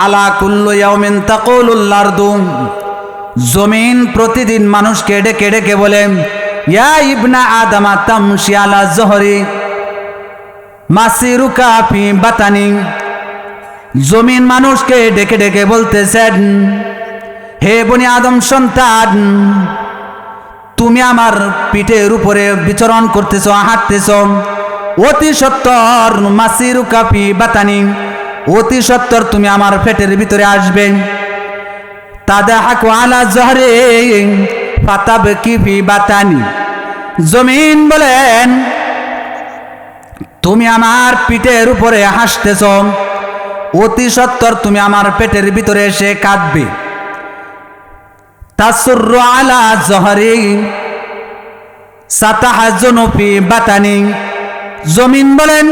আলা কুল্লু ইয়াউমিন তাকুলুল আরদু, জমিন প্রতিদিন মানুষকে ডেকে ডেকে বলে, ইয়া ইবনা আদমা তামশি আলা জহরি মাসিরুকা ফি বাতানি। জমিন মানুষকে ডেকে ডেকে বলতেছেন, হে বনি আদম সন্তান, তুমি আমার পিঠের উপরে বিচরণ করতেছ, হাঁটতেছ। অতি সত্তর মাসিরুকা ফি বাতানি, অতি সত্তর তুমি আমার পেটের ভিতরে আসবে। তাদাহাকু আলা জহরি ফাতাবকি ফি বাতানি। জমিন বলেন, তুমি আমার পিঠের উপরে হাসতেছ, অতি সত্তর তুমি আমার পেটের ভিতরে এসে কাঁদবে। তাসুররু আলা জহরি সাতাহাজুনু ফি বাতানি। জমিন বলেন,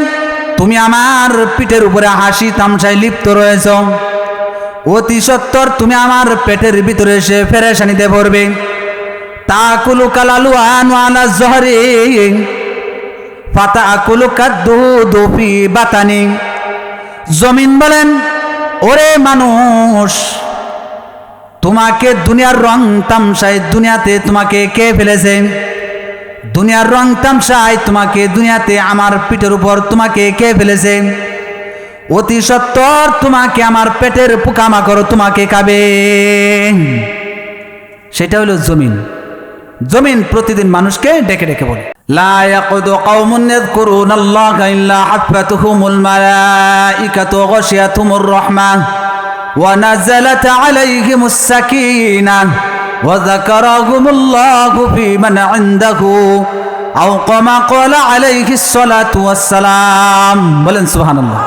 তুমি আমার পিঠের উপরে হাসি তামসায় লিপ্ত রয়েছ, অতি সত্তর তুমি আমার পেটের ভিতরে এসে পেরেশানিতে পড়বে। তাকুলু কালালু আনু আলা জহরি ফাতাকুলু কাদ্দুদু ফি বাতানি। জমিন বলেন, ওরে মানুষ, তোমাকে দুনিয়ার রং তামসায় দুনিয়াতে তোমাকে কে ফেলেছে? দুনিয়ার রং তামসায় তোমাকে দুনিয়াতে আমার পিঠের উপর তোমাকে কে ফেলেছে? অতি সত্তর তোমাকে আমার পেটের পোকামাকড় তোমাকে খাবে। সেটা হলো জমিন। জমিন প্রতিদিন মানুষকে ডেকে ডেকে বলে, লা ইয়াকুদু কওমুন ইয়াযকুরুনাল্লাহা ইল্লা হাফাতুহুমুল মালাইকাতু ওয়া গাশিয়াতুহুমুর রাহমাহ ওয়া নাযালাত আলাইহিমুস সাকিনাহ ওয়া যাকারাহুমুল্লাহু ফী মান ইনদাহু আও কামা ক্বালা আলাইহিস সালাতু ওয়াস সালাম। বলেন সুবহানাল্লাহ।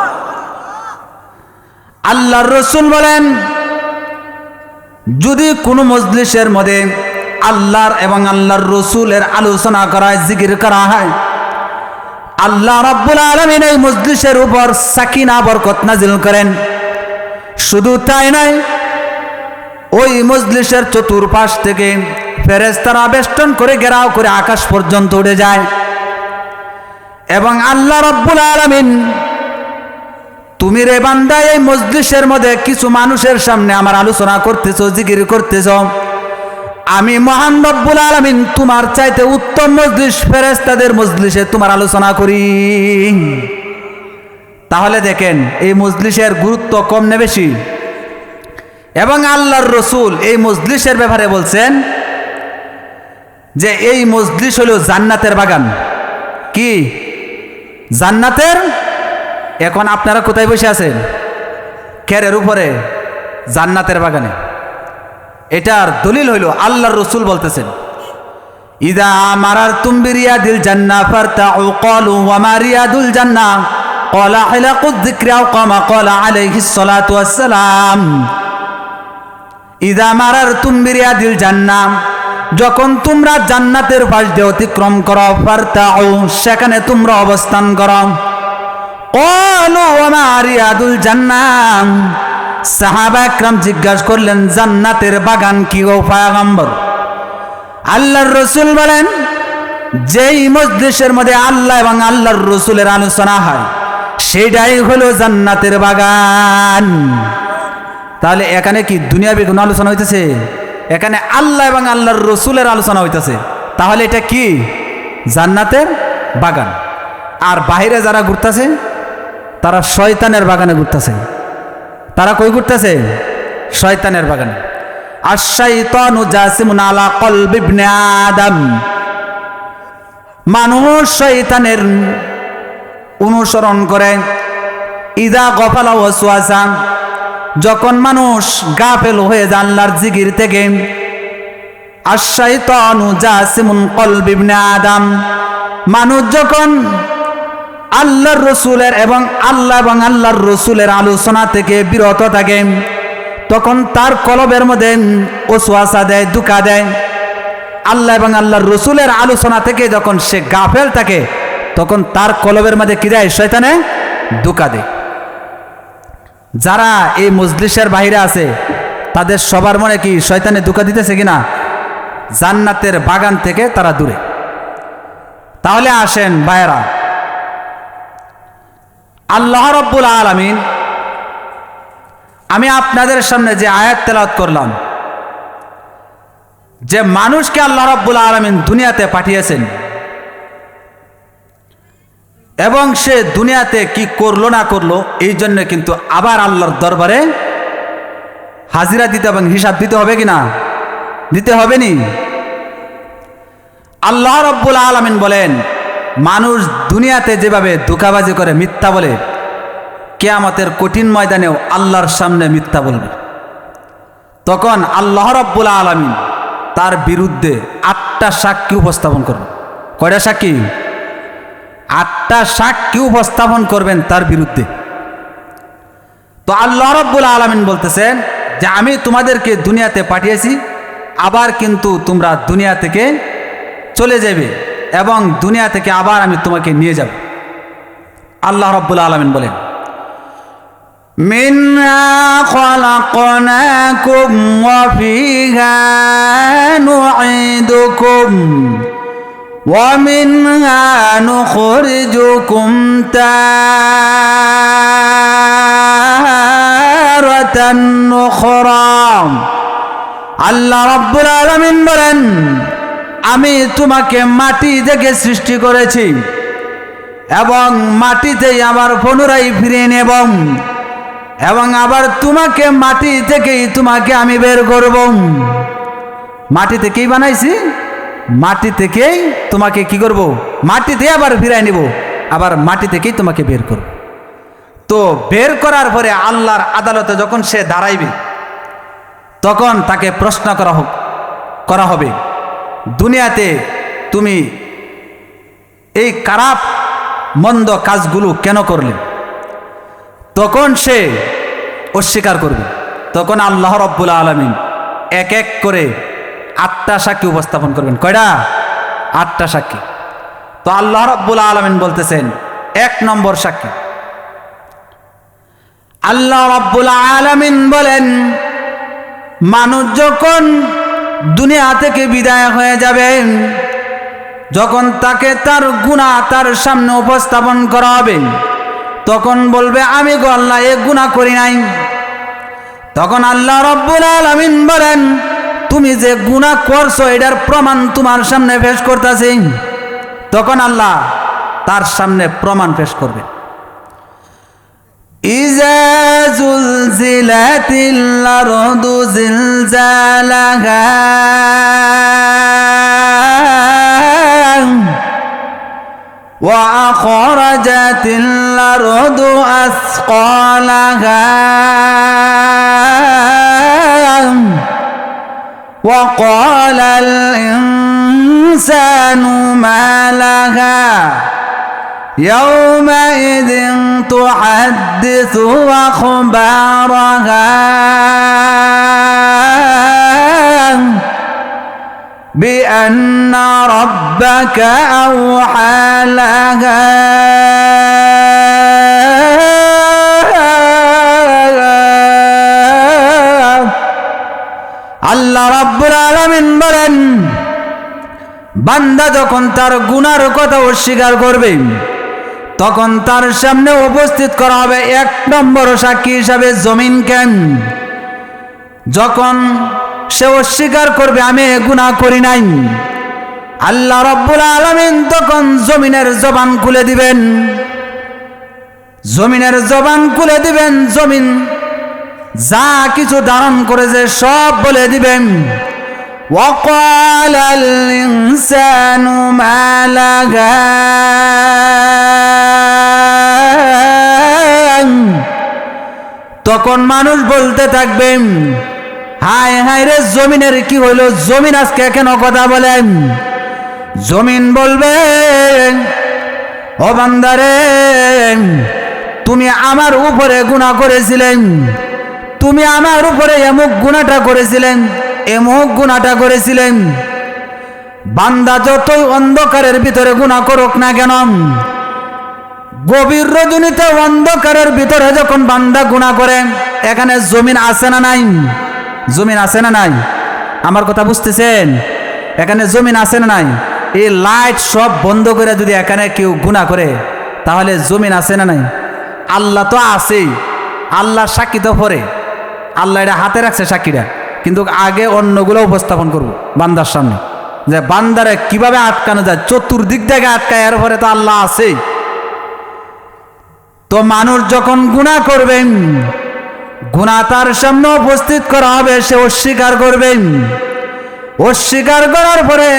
আল্লাহর রাসূল বলেন, যদি কোনো মজলিসের মধ্যে আল্লাহর এবং আল্লাহর রাসূলের আলোচনা করা হয়, জিকির করা হয়, আল্লাহ রাব্বুল আলামিন এই মজলিসের উপর সাকিনা বরকত নাজিল করেন। শুধু তাই নয়, ওই মজলিসের চতুর্পাশ থেকে ফেরেশতারা বেষ্টন করে ঘেরাও করে আকাশ পর্যন্ত উড়ে যায় এবং আল্লাহ রাব্বুল আলামিন, তুমি রে বান্দা এই মজলিসের মধ্যে কিছু মানুষের সামনে আমার আলোচনা করতেছ, জিকির করতেছ, আমি মহান রব্বুল আলামিন তোমার চাইতে উত্তম মজলিস ফেরেশতাদের মজলিসে তোমার আলোচনা করি। তাহলে দেখেন এই মজলিসের গুরুত্ব কম না বেশি? এবং আল্লাহর রাসূল এই মজলিসের ব্যাপারে বলছেন যে এই মজলিস হলো জান্নাতের বাগান। কি জান্নাতের? এখন আপনারা কোথায় বসে আছেন? খেরের উপরে, জান্নাতের বাগানে। এটার দলিল হইল আল্লাহর রাসূল বলতেছেন, ইদা মারারতুম বিরিয়াদিল জান্নাহ ফারতাউ ক্বালু ওয়া মা রিয়াদুল জান্নাহ ক্বালা হিলাকুয যিকরি আও কামা ক্বালা আলাইহিস সালাতু ওয়াস সালাম। ইদা মারারতুম বিরিয়াদিল জান্নাহ, যখন তোমরা জান্নাতের পাশ দিয়ে অতিক্রম করো, ফারতাউ, সেখানে তোমরা অবস্থান করো। ক্বালু ওয়া মা রিয়াদুল জান্নাহ, সাহাবা একরাম জিজ্ঞাসা করলেন, জান্নাতের বাগান কি গো পয়গম্বর? আল্লাহর রাসূল বলেন, যেই মজলিসের মধ্যে আল্লাহ এবং আল্লাহর রাসূলের আলোচনা হয় সেটাই হলো জান্নাতের বাগান। তাহলে এখানে কি দুনিয়াবি কোনো আলোচনা হইতেছে? এখানে আল্লাহ এবং আল্লাহর রাসূলের আলোচনা হইতেছে। তাহলে এটা কি? জান্নাতের বাগান। আর বাইরে যারা ঘুরতেছে তারা শয়তানের বাগানে ঘুরতেছে। তারা কই ঘুরতেছে? শয়তানের বাগানে। আশ-শাইতানু জাসিমুন আলা কলবি ইবনে আদম, মানুষ শয়তানের অনুসরণ করে। ইদা গফালা ওয়াসওয়াসা, যখন মানুষ গাফেল হয়ে যায় আল্লাহর জিকির থেকে। আশ-শাইতানু জাসিমুন কলবি ইবনে আদম, মানুষ যখন আল্লাহর রাসূলের এবং আল্লাহর রাসূলের আলোচনা থেকে বিরত থাকে, তখন তার কলবের মধ্যে ওয়াসওয়াসা দেয়, ধোঁকা দেয়। আল্লাহ এবং আল্লাহর রাসূলের আলোচনা থেকে যখন সে গাফেল থাকে, তখন তার কলবের মধ্যে কি দেয়? শয়তানে ধোঁকা দেয়। যারা এই মজলিসের বাইরে আছে তাদের সবার মনে কি শয়তানে ধোঁকা দিতেছে কিনা? জান্নাতের বাগান থেকে তারা দূরে। তাহলে আসেন ভাইরা, আল্লাহ রাব্বুল আলামিন আমি আপনাদের সামনে যে আয়াত তেলাওয়াত করলাম, যে মানুষকে আল্লাহ রাব্বুল আলামিন দুনিয়াতে পাঠিয়েছেন এবং সে দুনিয়াতে কি করলো না করলো এই জন্য কিন্তু আবার আল্লাহর দরবারে হাজিরা দিতে এবং হিসাব দিতে হবে কিনা? দিতে হবে নি? আল্লাহ রাব্বুল আলামিন বলেন, মানুষ দুনিয়াতে যেভাবে ধোঁকাবাজি করে, মিথ্যা বলে, কিয়ামতের কঠিন ময়দানেও আল্লাহর সামনে মিথ্যা বলবে। তখন আল্লাহ রাব্বুল আলামিন তার বিরুদ্ধে 8টা সাক্ষী উপস্থাপন করবেন। কয়টা সাক্ষী? 8টা সাক্ষী উপস্থাপন করবেন তার বিরুদ্ধে। তো আল্লাহ রাব্বুল আলামিন বলতেছেন যে আমি তোমাদেরকে দুনিয়াতে পাঠিয়েছি, আবার কিন্তু তোমরা দুনিয়া থেকে চলে যাবে এবং দুনিয়া থেকে আবার আমি তোমাকে নিয়ে যাব। আল্লাহ রাব্বুল আলামিন বলেন, মিনহা খালাকনাকুম ওয়া ফিহা নুঈদুকুম ওয়া মিনহা নুখরিজুকুম তারাতান উখরা। আল্লাহ রাব্বুল আলামিন বলেন, আমি তোমাকে মাটি থেকে সৃষ্টি করেছি এবং মাটিতেই আবার পুনরায় ফিরিয়ে নেব এবং আবার তোমাকে মাটি থেকেই তোমাকে আমি বের করব। মাটি থেকেই বানাইছি, মাটি থেকেই তোমাকে কি করব? মাটিতে আবার ফিরিয়ে নেব, আবার মাটি থেকেই তোমাকে বের করব। তো বের করার পরে আল্লাহর আদালতে যখন সে দাঁড়াইবে, তখন তাকে প্রশ্ন করা হবে, দুনিয়াতে তুমি এই খারাপ মন্দ কাজগুলো কেন করলে? তখন সে অস্বীকার করবে। তখন আল্লাহ রাব্বুল আলামিন এক এক করে 8টা সাক্ষী উপস্থাপন করবেন। কয়টা? 8টা সাক্ষী। তো আল্লাহ রাব্বুল আলামিন বলতেছেন, 1 নম্বর সাক্ষী, আল্লাহ রাব্বুল আলামিন বলেন, মানুষ যখন দুনিয়া থেকে বিদায় হয়ে যাবেন, যখন তাকে তার গুনাহ তার সামনে উপস্থাপন করা হবে, তখন বলবে, আমি গো আল্লাহ এ গুনাহ করি নাই। তখন আল্লাহ রাব্বুল আলামিন বলেন, তুমি যে গুনাহ করছো এটার প্রমাণ তোমার সামনে পেশ করতেছি। তখন আল্লাহ তার সামনে প্রমাণ পেশ করবে। ইজা জুলজিলাতিল আরদু জিলজালাহা ওয়া আখরাজাতিল আরদু আসকালাহা ওয়া ক্বালাল ইনসানু মা লাহা يومئذ تحدث أخبارها بأن ربك أوحى لها আল্লাহ রাব্বুল আলামিন বলেন, বান্দা যখন তার গুনার কথা অস্বীকার করবে, তখন তার সামনে উপস্থিত করা হবে 1 নম্বর সাক্ষী হিসাবে জমিনকে। যখন সে অস্বীকার করবে আমি গুনাহ করি নাই, আল্লাহ রাব্বুল আলামিন তখন জমিনের জবান খুলে দিবেন। জমিনের জবান খুলে দিবেন, জমিন যা কিছু ধারণ করেছে সব বলে দিবেন। وقال الإنسان ما لها তখন মানুষ বলতে থাকবেন, হায় হায় রে জমিনের কি হইল, জমিন আজকে কেন কথা বলেন? জমিন বলবে, ও বান্দারে, তুমি আমার উপরে গুনাহ করেছিলেন, তুমি আমার উপরে এমুক গুনাহটা করেছিলেন, এমুক গুনাহটা করেছিলেন। বান্দা যতই অন্ধকারের ভিতরে গুনাহ করুক না কেন, গভীর রজনীতে অন্ধকারের ভিতরে যখন বান্দা গুনাহ করে, এখানে জমিন আছে না নাই? জমিন আছে না নাই? আমার কথা বুঝতেছেন? এখানে জমিন আছে না নাই? এই লাইট সব বন্ধ করে যদি এখানে কেউ গুনাহ করে, তাহলে জমিন আছে না নাই? আল্লাহ তো আছেই, আল্লাহ সাক্ষী তো পরে, আল্লাহ এটা হাতে রাখছে সাক্ষীরা, কিন্তু আগে অন্যগুলো উপস্থাপন করব বান্দার সামনে, যে বান্দারে কিভাবে আটকানো যায়, চতুর্দিক থেকে আটকায়, এরপরে তো আল্লাহ আছেই। তো মানুষ যখন গুনাহ করবেন, গুনাহ তার সামনে উপস্থিত করা হবে, সে অস্বীকার করবেন। অস্বীকার করার পরে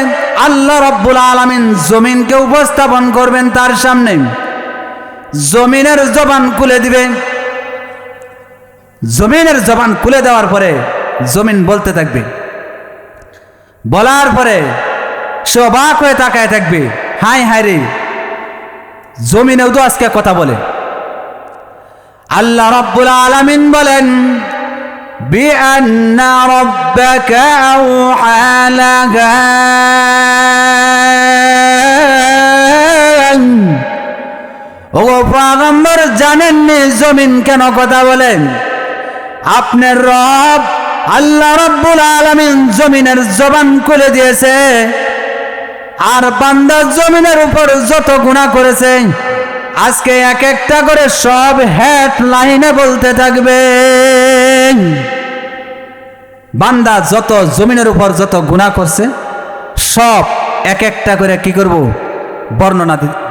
আল্লাহ রাব্বুল আলামিন জমিনকে উপস্থাপন করবেন তার সামনে। জমিনের জবান খুলে দিবেন। জমিনের জবান খুলে দেওয়ার পরে জমিন বলতে থাকবে, বলার পরে সে অবাক হয়ে তাকায় থাকবে, হায় হায় রে, জমিনেও তো আজকে কথা বলে। আল্লাহ রাব্বুল আলামিন বলেন, বিআন্না রাব্বাকা আওহা লাহা, ও পয়গম্বর জানেননি জমিন কেন কথা বলেন? আপনার রব আল্লাহ রাব্বুল আলামিন জমিনের জবান খুলে দিয়েছে, আর বান্দা জমিনের উপর যত গুনাহ করেছে আজকে এক একটা করে সব হেডলাইনে বলতে থাকবে। বান্দা যত জমিনের উপর যত গুনাহ করছে সব এক একটা করে কি করব,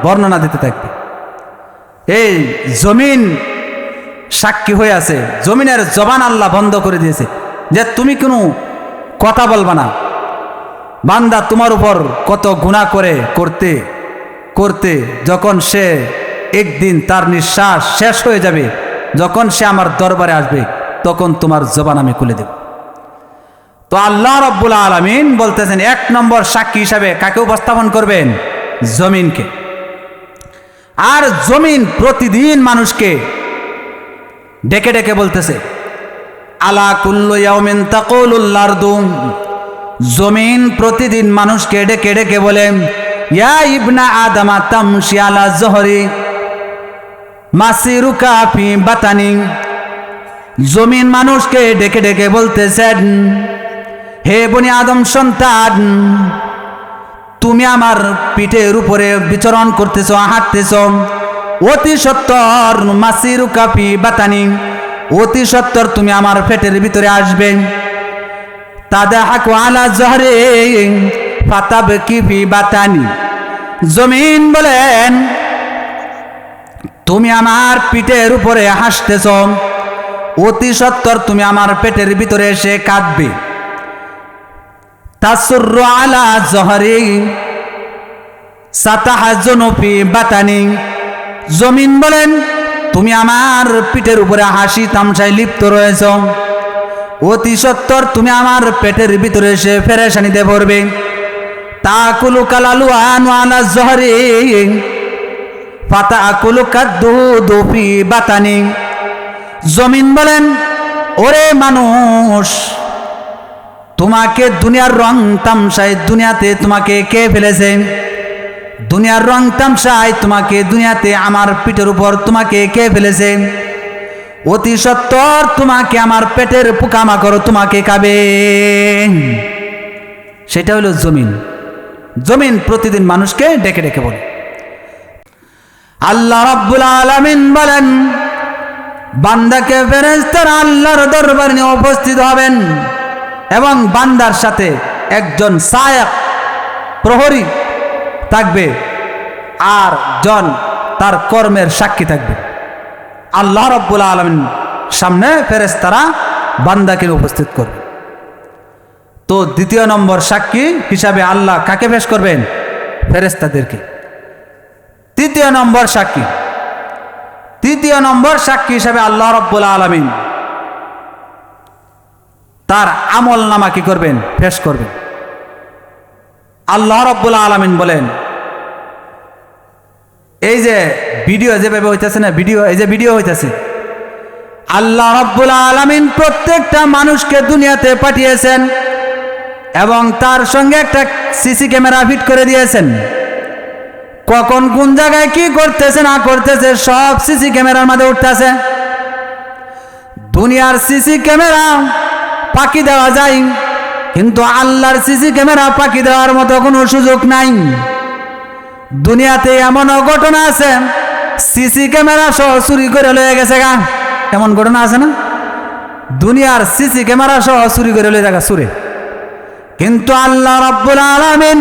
বর্ণনা দিতে থাকবে। এই জমিন সাক্ষী হয়ে আছে, জমিনের জবান আল্লাহ বন্ধ করে দিয়েছে যে তুমি কোনো কথা বলবা না। বান্দা তোমার উপর কত গুনাহ করতে করতে যখন সে একদিন তার নিঃশ্বাস শেষ হয়ে যাবে, যখন সে আমার দরবারে আসবে, তখন তোমার জবান আমি খুলে দেব। তো আল্লাহ রাব্বুল আলামিন বলতেছেন, এক নম্বর সাক্ষী হিসাবে কাকে উপস্থাপন করবেন? জমিনকে। আর জমিন প্রতিদিন মানুষকে ডেকে ডেকে বলতেছে, আলা কুল্লু ইয়াউমিন তাকুলুল আরদু, জমিন প্রতিদিন মানুষকে ডেকে ডেকে বলে, ইয়া ইবনা আদামা তামশি আলা জহরি মাসিরুকা ফি বাতানি। জমিন মানুষকে ডেকে ডেকে বলতেছেন, হে বনি আদম সন্তান, তুমি আমার পিঠের উপরে বিচরণ করতেছ, হাঁটতেছ, অতি সত্তর মাসিরুকা ফি বাতানি, অতি সত্তর তুমি আমার পেটের ভিতরে আসবে। তাদাহাকু আলা জহরি ফাতাবকি ফি বাতানি। জমিন বলেন, তুমি আমার পিঠের উপরে হাসতেছ, অতি সত্তর তুমি আমার পেটের ভিতরে এসে কাঁদবে। তাসুররু আলা জহরি সাতাহাজুনু ফি বাতানি। জমিন বলেন, তুমি আমার পিঠের উপরে হাসি তামসায় লিপ্ত রয়েছ, অতি সত্তর তুমি আমার পেটের ভিতরে এসে পেরেশানিতে পড়বে। তাকুলু কালালু আনু আলা জহরি ফাতাকুলু কাদ্দুদু ফি বাতানি। জমিন বলেন, ওরে মানুষ, তোমাকে দুনিয়ার রং তামসায় দুনিয়াতে তোমাকে কে ফেলেছে? দুনিয়ার রং তামসায় তোমাকে দুনিয়াতে আমার পিঠের উপর তোমাকে কে ফেলেছে? অতি সত্তর তোমাকে আমার পেটের পোকামাকড় তোমাকে খাবে। সেটা হলো জমিন। জমিন প্রতিদিন মানুষকে ডেকে ডেকে বলে। আল্লাহ রাব্বুল আলামিন বলেন, বান্দাকে ফেরেশতারা আল্লাহর দরবারে নিয়ে উপস্থিত হবেন এবং বান্দার সাথে একজন সায়াক প্রহরী থাকবে, আর জন তার কর্মের সাক্ষী থাকবে। আল্লাহ রাব্বুল আলামিন সামনে ফেরেশতারা বান্দাকে উপস্থিত করবে। তো দ্বিতীয় নম্বর সাক্ষী হিসাবে আল্লাহ কাকে পেশ করবেন? ফেরেশতাদেরকে। তৃতীয় নম্বর সাক্ষী হিসাবে আল্লাহ রাব্বুল আলামিন তার আমল নামা কি করবেন? পেশ করবেন। আল্লাহ রাব্বুল আলামিন বলেন, এই যে ভিডিও যেভাবে হইতেছে না, ভিডিও হইতেছে, আল্লাহ রাব্বুল আলামিন প্রত্যেকটা মানুষকে দুনিয়াতে পাঠিয়েছেন এবং তার সঙ্গে একটা সিসি ক্যামেরা ফিট করে দিয়েছেন। কখন কোন জায়গায় কি করতেছে না করতেছে সব সিসি ক্যামেরার মধ্যে উঠতেছে। দুনিয়ার সিসি ক্যামেরা ফাঁকি দেওয়া যায়, কিন্তু আল্লাহর সিসি ক্যামেরা ফাঁকি দেওয়ার মতো কোনো সুযোগ নাই। দুনিয়াতে এমন ঘটনা আছে, সিসি ক্যামেরা সহ চুরি করে লয়ে গেছে গা, এমন ঘটনা আছে না? দুনিয়ার সিসি ক্যামেরা সহ চুরি করে লয়ে জায়গা চুরে। কিন্তু আল্লাহ রাব্বুল আলামিন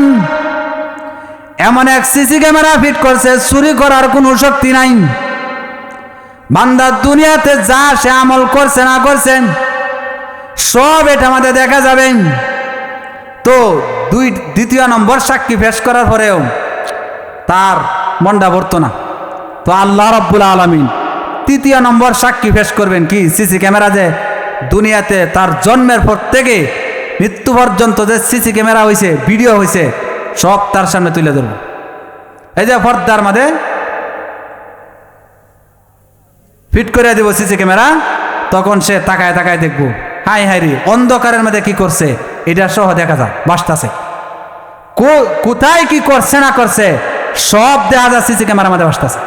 এমন এক সিসি ক্যামেরা ফিট করছে, চুরি করার কোনো শক্তি নাই। বান্দা দুনিয়াতে যা সে আমল করছে না করছেন সব এটা আমাদের দেখা যাবে। তো দ্বিতীয় নম্বর সাক্ষী পেশ করার পরেও তার মনটা ভরতো না। তো আল্লাহ রাব্বুল আলামিন তৃতীয় নম্বর সাক্ষী পেশ করবেন কি? সিসি ক্যামেরা যে দুনিয়াতে তার জন্মের পর থেকে মৃত্যু পর্যন্ত যে সিসি ক্যামেরা হয়েছে, ভিডিও হয়েছে, সব তার সামনে তুলে ধরব। এই যে পর্দার মধ্যে ফিট করে দেব সিসি ক্যামেরা, তখন সে তাকায় তাকায় দেখবো, হাই হাই রে অন্ধকারের মধ্যে কি করছে এটা সহ দেখা যায়, বাসতাছে কোথায় কি করছে না করছে সব দেখা যায় সিসি ক্যামেরার মধ্যে বাসতাছে।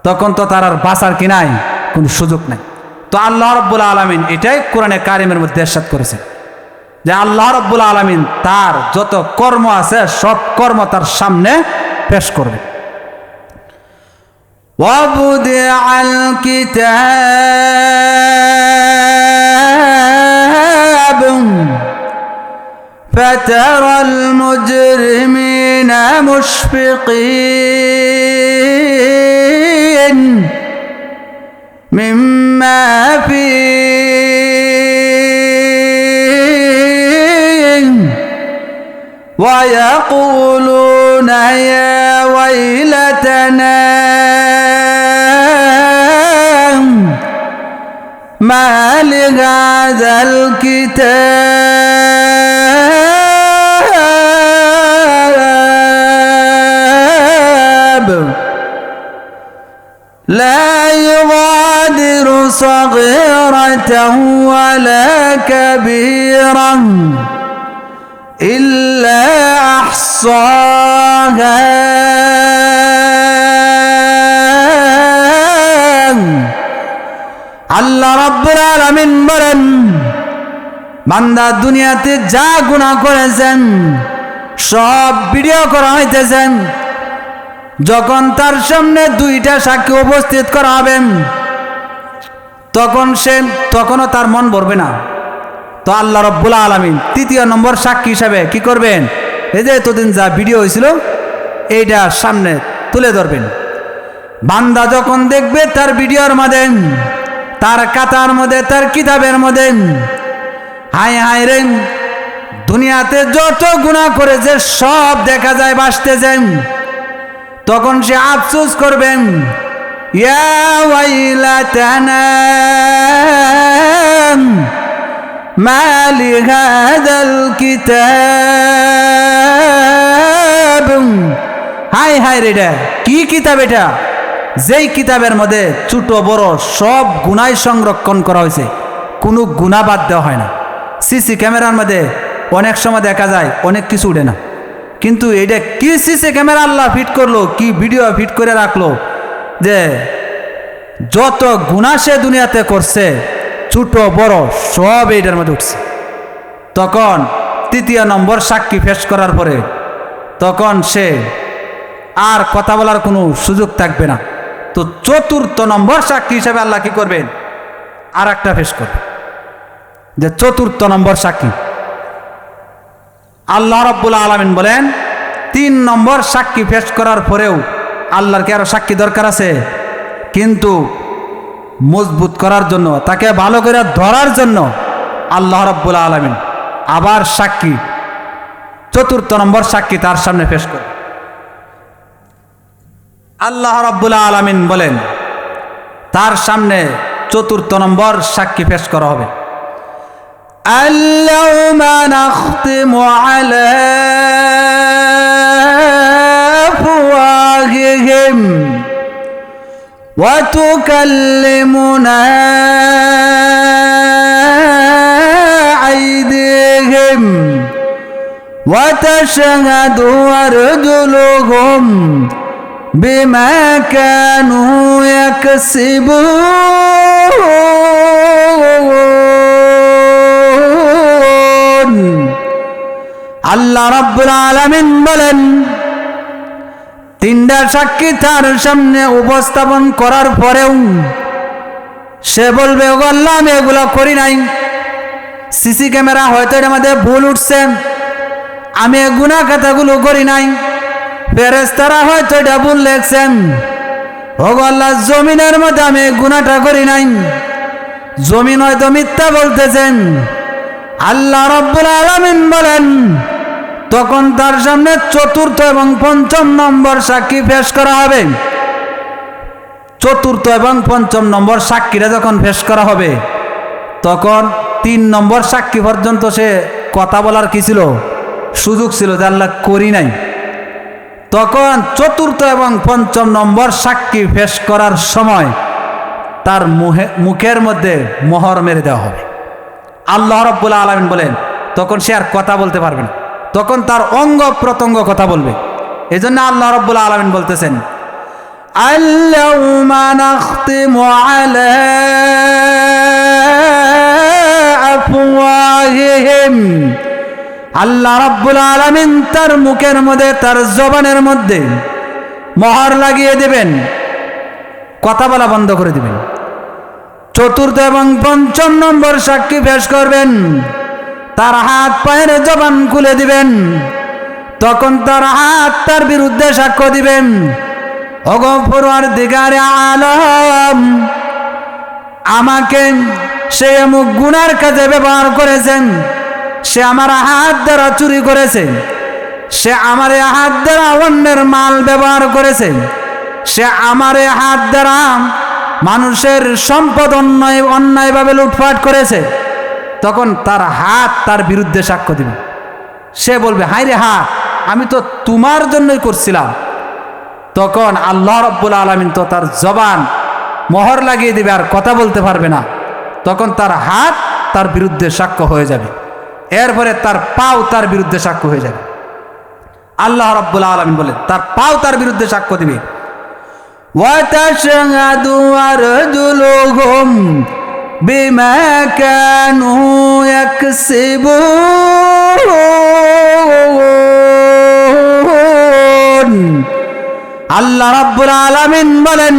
তখন তো তার আর বাঁচার কি নাই, কোনো সুযোগ নাই। তো আল্লাহ রাব্বুল আলামিন এটাই কোরআনে কারিমের মধ্যে ইরশাদ করেছেন যে আল্লাহ রাব্বুল আলামিন তার যত কর্ম আছে সব কর্ম তার সামনে পেশ করবে। ওয়াবুদিআল কিতাব ফাতারাল মুজরিমিনা মুশফিকিন মিম্মা ويقولون يا ويلتنا ما لهذا الكتاب لا يغادر صغيرة ولا كبيرة إلا أحصاها আল্লাহ রাব্বুল আলামিন বলেন, বান্দা দুনিয়াতে যা গুনাহ করেছেন সব ভিডিও করা হইতেছেন। যখন তার সামনে দুইটা সাক্ষী উপস্থিত করা হবে তখনও তার মন ভরবে না। তো আল্লাহ রাব্বুল আলামিন তৃতীয় নম্বর সাক্ষী হিসাবে কি করবেন? এই যে এতদিন যা ভিডিও হয়েছিল এইটা সামনে তুলে ধরবেন। বান্দা যখন দেখবে তার ভিডিওর মধ্যে, তার খাতার মধ্যে, তার কিতাবের মধ্যে হায় হায় রে দুনিয়াতে যত গুনাহ করেছে সব দেখা যায়, বাসতেছে, তখন সে আফসোস করবেন, ইয়া ওয়াইলাতানা মা লিহাযাল কিতাব, হায় হায় রে এটা কি কিতাব, এটা যেই কিতাবের মধ্যে ছোট বড় সব গুনাহ সংরক্ষণ করা হয়েছে, কোনো গুনাহ বাদ দেওয়া হয় না। সিসি ক্যামেরার মধ্যে অনেক সময় দেখা যায় অনেক কিছু উঠে না, কিন্তু এটা কি সিসি ক্যামেরা আল্লাহ ফিট করলো, কি ভিডিও ফিট করে রাখলো যে যত গুনাহ সে দুনিয়াতে করছে ছোট বড় সব এইটার মধ্যে উঠছে। তখন তৃতীয় নম্বর সাক্ষী পেশ করার পরে তখন সে আর কথা বলার কোনো সুযোগ থাকবে না। তো চতুর্থ নম্বর সাক্ষী হিসাবে আল্লাহ কি করবেন? আর একটা পেশ করবে, যে চতুর্থ নম্বর সাক্ষী আল্লাহ রাব্বুল আলামিন বলেন, 3 নম্বর সাক্ষী পেশ করার পরেও আল্লাহর কি আরো সাক্ষী দরকার আছে? কিন্তু মজবুত করার জন্য, তাকে ভালো করে ধরার জন্য আল্লাহ রাব্বুল আলামিন আবার সাক্ষী, চতুর্থ নম্বর সাক্ষী তার সামনে পেশ করে। আল্লাহ রাব্বুল আলামিন বলেন তার সামনে চতুর্থ নম্বর সাক্ষী পেশ করা হবে। আল-ইয়াওমা নাখতিমু আলা আফওয়াহিহিম ওয়া তুকাল্লিমুনা আইদিহিম ওয়া তাশহাদু আরজুলুহুম বিমা কানু ইয়াকসিবুন। আল্লাহ রাব্বুল আলামিন বলেন, 3টা সাক্ষী তার সামনে উপস্থাপন করার পরেও সে বলবে ওগো আল্লাহ আমি এগুলো করি নাই, সিসি ক্যামেরা হয়তো এর মধ্যে ভুল উঠছে, আমি গুনাহ খাতাগুলো করি নাই, ফেরেশতারা হয়তো এটা ভুল লেখছেন, ওগো আল্লাহ জমিনের মধ্যে আমি গুনাহটা করি নাই, জমিন হয়তো মিথ্যা বলতেছেন। আল্লাহ রাব্বুল আলামিন বলেন তখন তার সামনে চতুর্থ এবং পঞ্চম নম্বর সাক্ষী পেশ করা হবে। চতুর্থ এবং পঞ্চম নম্বর সাক্ষীরা যখন পেশ করা হবে তখন 3 নম্বর সাক্ষী পর্যন্ত সে কথা বলার কি ছিল, সুযোগ ছিল, যে আল্লাহ করি নাই। তখন চতুর্থ এবং পঞ্চম নম্বর সাক্ষী পেশ করার সময় তার মুখের মধ্যে মোহর মেরে দেওয়া হবে। আল্লাহ রাব্বুল আলামিন বলেন তখন সে আর কথা বলতে পারবে না, তখন তার অঙ্গ প্রত্যঙ্গ কথা বলবে। এই জন্য আল্লাহ রাব্বুল আলামিন বলতেছেন আল-ইয়াউমা নাখতিমু আলা আফওয়াহিহিম, আল্লাহ রাব্বুল আলামিন তার মুখের মধ্যে, তার জবানের মধ্যে মোহর লাগিয়ে দেবেন, কথা বলা বন্ধ করে দিবেন। চতুর্থ এবং পঞ্চম নম্বর সাক্ষী পেশ করবেন, তার হাত পায়ের জবান খুলে দিবেন, তখন তার হাত তার বিরুদ্ধে সাক্ষ্য দিবেন, ওগো পরওয়ারদিগারে আলম, আমাকে সে অমুক গুনার কাজে ব্যবহার করেছেন, সে আমার হাত দ্বারা চুরি করেছে, সে আমার হাত দ্বারা অন্যের মাল ব্যবহার করেছে, সে আমার হাত দ্বারা মানুষের সম্পদ অন্যায়ভাবে লুটপাট করেছে। তখন তার হাত তার বিরুদ্ধে সাক্ষ্য দিবে। সে বলবে হায় রে হাত, আমি তো তোমার জন্যই করছিলাম। তখন আল্লাহ রাব্বুল আলামিন তো তার জবান মোহর লাগিয়ে দিবে, আর কথা বলতে পারবে না। তখন তার হাত তার বিরুদ্ধে সাক্ষ্য হয়ে যাবে, এরপরে তার পাও তার বিরুদ্ধে সাক্ষ্য হয়ে যাবে। আল্লাহ রাব্বুল আলামিন বলেন তার পাও তার বিরুদ্ধে সাক্ষ্য দিবে। ওয়াতাশহাদু আরজুলুহুম বিমা কানু ইয়াকসিবুন, আল্লাহ রাব্বুল আলামিন বলেন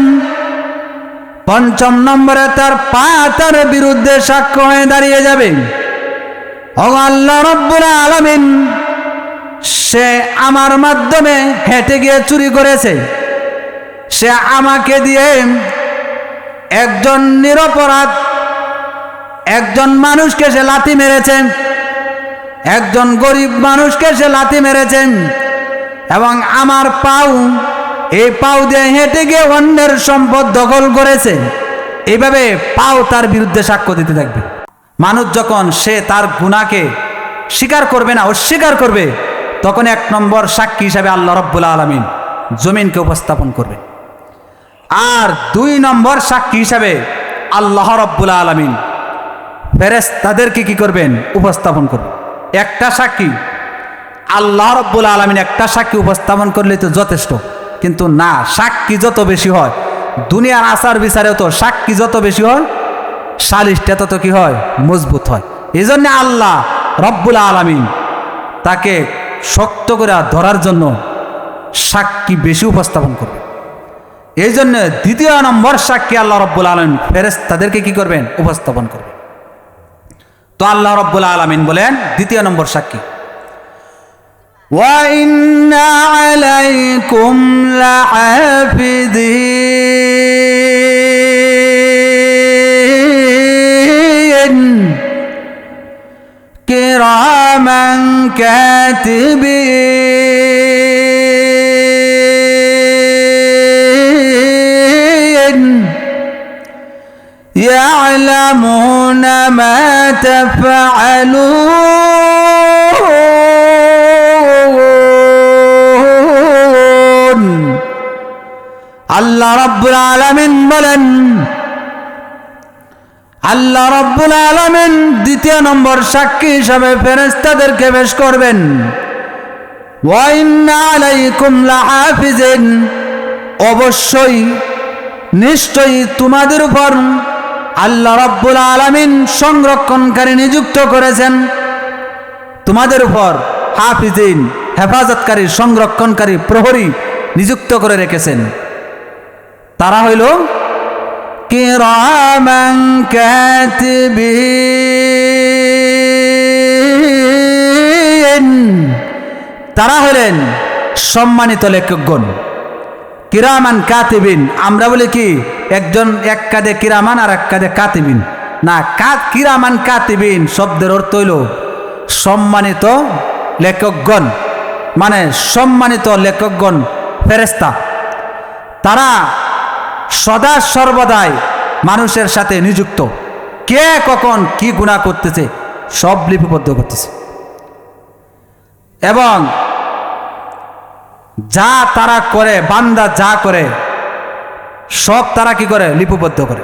পঞ্চম নম্বরে তার পা তার বিরুদ্ধে সাক্ষ্য হয়ে দাঁড়িয়ে যাবে। ও আল্লাহ রাব্বুল আলামিন, সে আমার মাধ্যমে হেঁটে গিয়ে চুরি করেছে, সে আমাকে দিয়ে একজন নিরপরাধ একজন মানুষকে সে লাথি মেরেছেন, একজন গরিব মানুষকে সে লাথি মেরেছেন, এবং আমার পাও, এই পাও দিয়ে হেঁটে গিয়ে অন্যের সম্পদ দখল করেছে। এইভাবে পাও তার বিরুদ্ধে সাক্ষ্য দিতে থাকবে। মানুষ যখন সে তার গুনাহকে স্বীকার করবে না, অস্বীকার করবে, তখন 1 নম্বর সাক্ষী হিসাবে আল্লাহ রাব্বুল আলামিন জমিনকে উপস্থাপন করবে, আর 2 নম্বর সাক্ষী হিসাবে আল্লাহ রাব্বুল আলামিন ফেরেশতাদেরকে কি করবেন, উপস্থাপন করবেন। একটা সাক্ষী আল্লাহ রাব্বুল আলামিন একটা সাক্ষী উপস্থাপন করলে তো যথেষ্ট, কিন্তু না, সাক্ষী যত বেশি হয়, দুনিয়ার আচার বিচারেও তো সাক্ষী যত বেশি হয় সালিশটা তত কি হয়, মজবুত হয়। এই জন্য আল্লাহ রাব্বুল আলামিন তাকে শক্ত করে ধরার জন্য সাক্ষী বেশি উপস্থাপন করবে। এই জন্য 2 নম্বর সাক্ষী আল্লাহ রাব্বুল আলামিন ফেরেশতাদেরকে কি করবেন, উপস্থাপন করবেন। তো আল্লাহ রাব্বুল আলামিন বলেন 2 নম্বর সাক্ষী, ওয়া ইন্না আলাইকুম লাহাফিযিন কিরামান কাতিবিন ইয়ালামুনা মা তাফআলুন। আল্লাহ রাব্বুল আলামিন বলেন, আল্লাহ রাব্বুল আলামিন 2 নম্বর সাক্ষী হিসাবে ফেরেশতাদেরকে পেশ করবেন। ওয়া ইন্না আলাইকুম লাহাফিজিন, অবশ্যই নিশ্চয়ই তোমাদের উপর আল্লাহ রাব্বুল আলামিন সংরক্ষণকারী নিযুক্ত করেছেন। তোমাদের উপর হাফিজিন, হেফাজতকারী, সংরক্ষণকারী, প্রহরী নিযুক্ত করে রেখেছেন। তারা হইল কিরামান কাতিবিন, তারা হলেন সম্মানিত লেখকগণ। কিরামান কাতিবিন, আমরা বলি কি একজন এক কাঁধে কিরামান আর এক কাঁধে কাতিবিন, না, কিরামান কাতিবিন শব্দের অর্থ হইল সম্মানিত লেখকগণ, মানে সম্মানিত লেখকগণ ফেরেশতা। তারা সদা সর্বদাই মানুষের সাথে নিযুক্ত, কে কখন কি গুনাহ করতেছে সব লিপিবদ্ধ করতেছে, এবং যা তারা করে, বান্দা যা করে সব তারা কি করে লিপিবদ্ধ করে,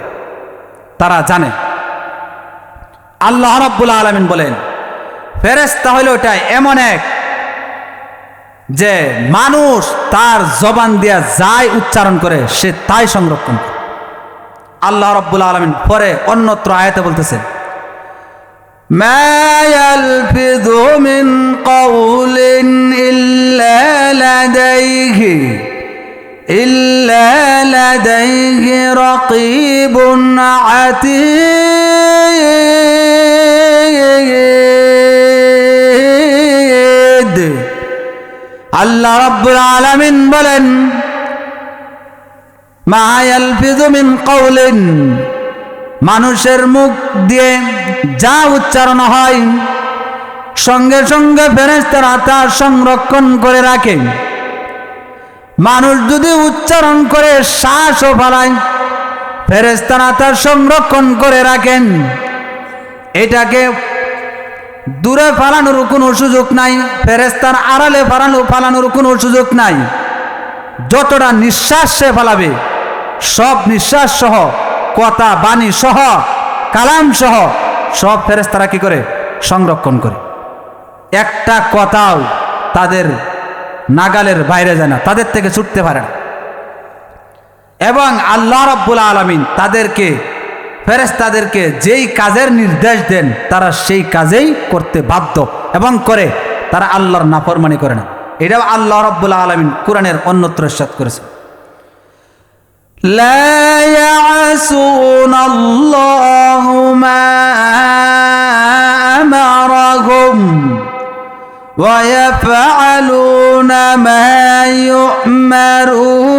তারা জানে। আল্লাহ রাব্বুল আলামিন বলেন ফেরেশতা হলো এটা এমন এক যে মানুষ তার জবান দিয়া যাই উচ্চারণ করে সে তাই সংরক্ষণ করে। আল্লাহ রাব্বুল আলামিন পরে অন্যত্র আয়াতে বলতেছেন মা ইয়ালফিযু মিন কাওলিন ইল্লা লাদাইহি রাকীবুন আতীদ। আল্লাহ রাব্বুল আলামিন বলেন মা ইয়ালফিযু মিন কাওলিন, মানুষের মুখ দিয়ে যা উচ্চারণ হয় সঙ্গে সঙ্গে ফেরেশতারা তা সংরক্ষণ করে রাখে। মানুষ যদি উচ্চারণ করে শ্বাসও ফেলায় ফেরেশতারা তা সংরক্ষণ করে রাখেন। এটাকে দূরে ফালানোর কোনো সুযোগ নাই, ফেরেশতার আড়ালে ফালানোর কোনো সুযোগ নাই। যতটা নিঃশ্বাস সে ফালাবে সব নিঃশ্বাস সহ, কথা বাণী সহ, কালাম সহ সব ফেরেশতারা কি করে সংরক্ষণ করে। একটা কথাও তাদের নাগালের বাইরে যায় না, তাদের থেকে ছুটতে পারে না। এবং আল্লাহ রাব্বুল আলামিন তাদেরকে, ফেরেশতাদেরকে যেই কাজের নির্দেশ দেন তারা সেই কাজেই করতে বাধ্য এবং করে, তারা আল্লাহর নাফরমানি করে না। এটাও আল্লাহ রাব্বুল আলামিন কোরআনের অন্যত্র ইরশাদ করেছেন লা ইয়াসুনাল্লাহু মা আমারাহুম ওয়া ইয়াফআলুনা মা ইউমারুন।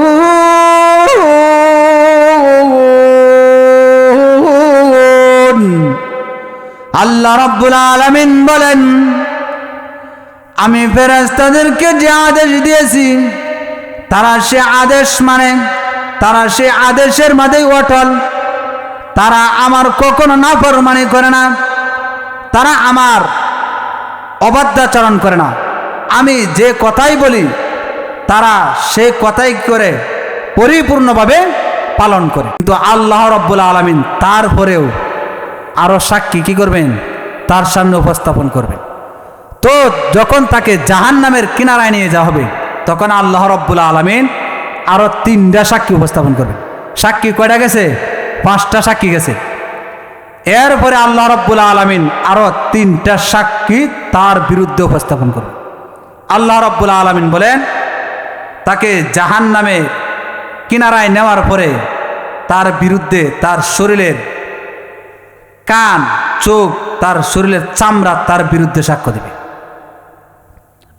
আল্লাহ রাব্বুল আলামিন বলেন আমি ফেরেশতাদেরকে যে আদেশ দিয়েছি তারা সে আদেশ মানে, তারা সে আদেশের মধ্যেই অটল। তারা আমার কখনো নাফরমানি করে না, তারা আমার অবাধ্যাচরণ করে না। আমি যে কথাই বলি তারা সে কথাই করে পরিপূর্ণভাবে পালন করে। কিন্তু আল্লাহ রাব্বুল আলামিন তারপরেও আরো সাক্ষী কি করবেন, তার সামনে উপস্থাপন করবেন। তো যখন তাকে জাহান্নামের কিনারায় নিয়ে যাওয়া হবে তখন আল্লাহ রাব্বুল আলামিন আরো 3টা সাক্ষী উপস্থাপন করবেন। সাক্ষী কয়টা গেছে? 5টা সাক্ষী গেছে। এরপরে আল্লাহ রাব্বুল আলামিন আরো 3টা সাক্ষী তার বিরুদ্ধে উপস্থাপন করবেন। আল্লাহ রাব্বুল আলামিন বলেন তাকে জাহান্নামের কিনারায় নেওয়ার পরে তার বিরুদ্ধে তার শরীরের কান, চোখ, তার শরীরের চামড়া তার বিরুদ্ধে সাক্ষ্য দেবে।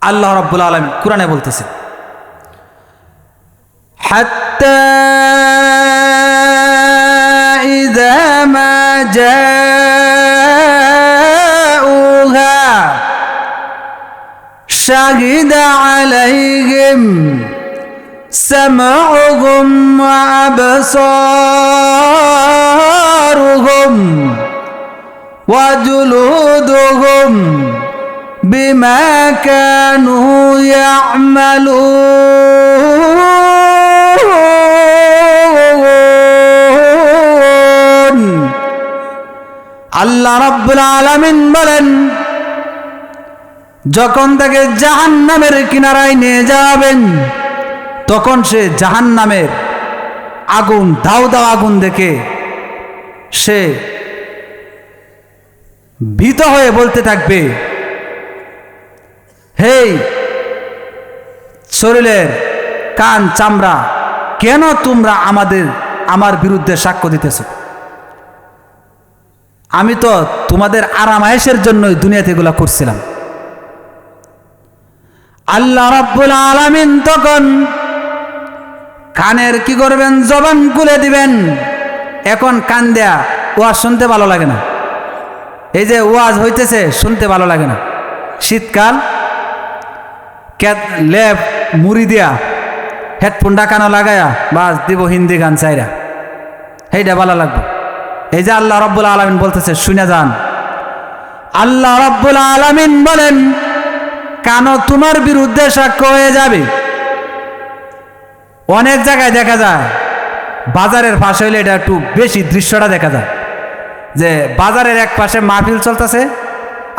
আল্লাহ রাব্বুল আলামিন কুরআনে বলতেছে হাত্তা ইযা মা জাউহা শাহিদা আলাইহিম সামউহুম ওয়া আবসারুহুম ওয়া জুলুদুহুম বিমা কানু ইয়া'মালুন। আল্লাহ রাব্বুল আলামিন বলেন যখন তাকে জাহান্নামের কিনারায় নিয়ে যাবেন তখন সে জাহান্নামের আগুন, দাউ দাউ আগুন দেখে সে ভীত হয়ে বলতে থাকবে হে শরীরের কান, চামড়া, কেন তোমরা আমার বিরুদ্ধে সাক্ষ্য দিতেছো। আমি তো তোমাদের আরাম আয়েশের জন্যই দুনিয়াতে এগুলা করছিলাম। আল্লাহ রাব্বুল আলামিন তখন কানের কি করবেন, জবান খুলে দিবেন। এখন কান দেয়া ওয়াজ শুনতে ভালো লাগে না, এই যে ওয়াজ হইতেছে শুনতে ভালো লাগে না। শীতকাল লেপ মুড়ি দিয়া হেডফোনটা কানো লাগায়া বাস দিব হিন্দি গান চাইরা, সেইটা ভালো লাগবে। এই যে আল্লাহ রাব্বুল আলামিন বলতেছে শুনে যান। আল্লাহ রাব্বুল আলামিন বলেন কানো তোমার বিরুদ্ধে সাক্ষ্য হয়ে যাবে। অনেক জায়গায় দেখা যায় বাজারের পাশে হইলে এটা একটু বেশি দৃশ্যটা দেখা যায়, যে বাজারের এক পাশে মাহফিল চলতেছে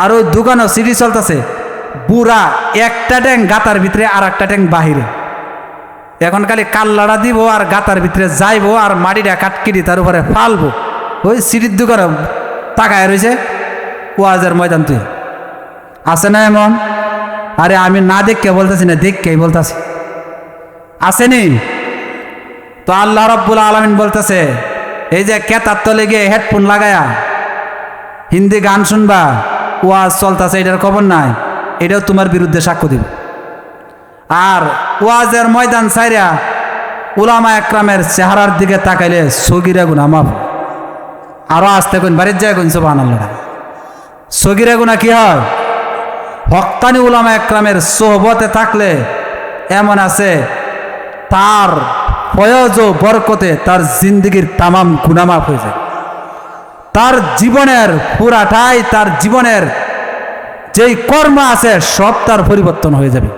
আর ওই দোকানেও সিডি চলতেছে, বুড়া একটা ট্যাং গাতার ভিতরে আর একটা ট্যাং বাহিরে। এখন খালি কাল্লাড়া দিব আর গাতার ভিতরে যাইবো আর মাটিটা কাটকিটি তার উপরে ফালবো। ওই সিডির দোকানে তাকায় রয়েছে ওয়াজের ময়দান। তুই আছে না এমন? আরে আমি না দেখকে বলতেছি না, দেখকেই বলতেছি, আসেনি? তো আল্লাহ রাব্বুল আলামিন বলতেছে এই যে কেতার তলে গিয়ে হেডফোন লাগায়া হিন্দি গান শুনবা, ওয়াজ চলতেছে, এটার খবর নাই, এটাও তোমার বিরুদ্ধে সাক্ষ্য দিবে। আর ওয়াজের ময়দান ছাইরা উলামা একরামের চেহারার দিকে তাকাইলে সগিরা গুনাহ মাফ। আরো আসতে কোন বাড়ির যায় কোন সুবহানাল্লাহ। সগিরা গুনাহ কি হয়? হক্কানি উলামা একরামের সোহবতে থাকলে এমন আছে তার ফয়জ ও বরকতে তার জিন্দগির তামাম গুনাহ মাফ হয়ে যায়। তার জীবনের পুরাটাই, তার জীবনের যেই কর্ম আছে সব তার পরিবর্তন হয়ে যাবে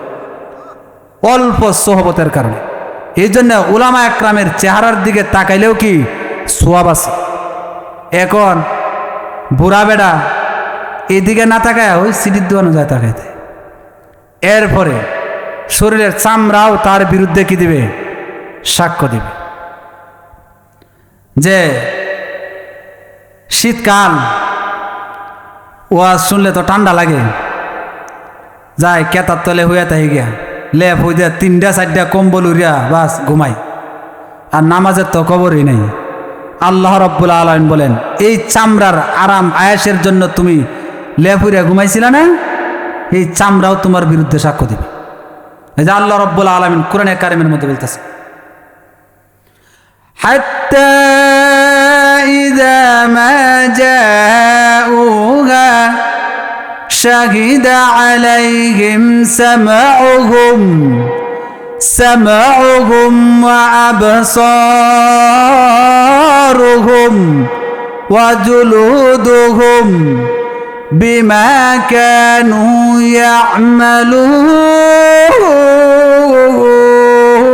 অল্প সোহবতের কারণে। এই জন্য উলামা একরামের চেহারার দিকে তাকাইলেও কি সোয়াব আছে। এখন বুড়া বেড়া এদিকে না তাকায় ওই সিডির দোকানে যায় তাকাইতে, এরপরে শরীরের চামড়াও তার বিরুদ্ধে কি দিবে? সাক্ষ্য দিবে। যে শীতকাল ওয়াজ শুনলে তো ঠান্ডা লাগে, যায় কেতার তলে হইয়া তাই গিয়া লেপ হইয়া 3টা-4টা কম্বল উড়িয়া বাস ঘুমাই। আর নামাজের তো খবরই নেই। আল্লাহ রাব্বুল আলামিন বলেন এই চামড়ার আরাম আয়েশের জন্য তুমি লেপ উড়িয়া ঘুমাইছিল না, এই চামড়াও তোমার বিরুদ্ধে সাক্ষ্য দিবে। এই যে আল্লাহ রাব্বুল আলামিন কোরআনে কারিমের মধ্যে বলতেছে হাত্তা ইযা মা জাউহা শাহিদা আলাইহিম সামউহুম ওয়া আবসারুহুম ওয়া জুলুদুহুম বিমা কানু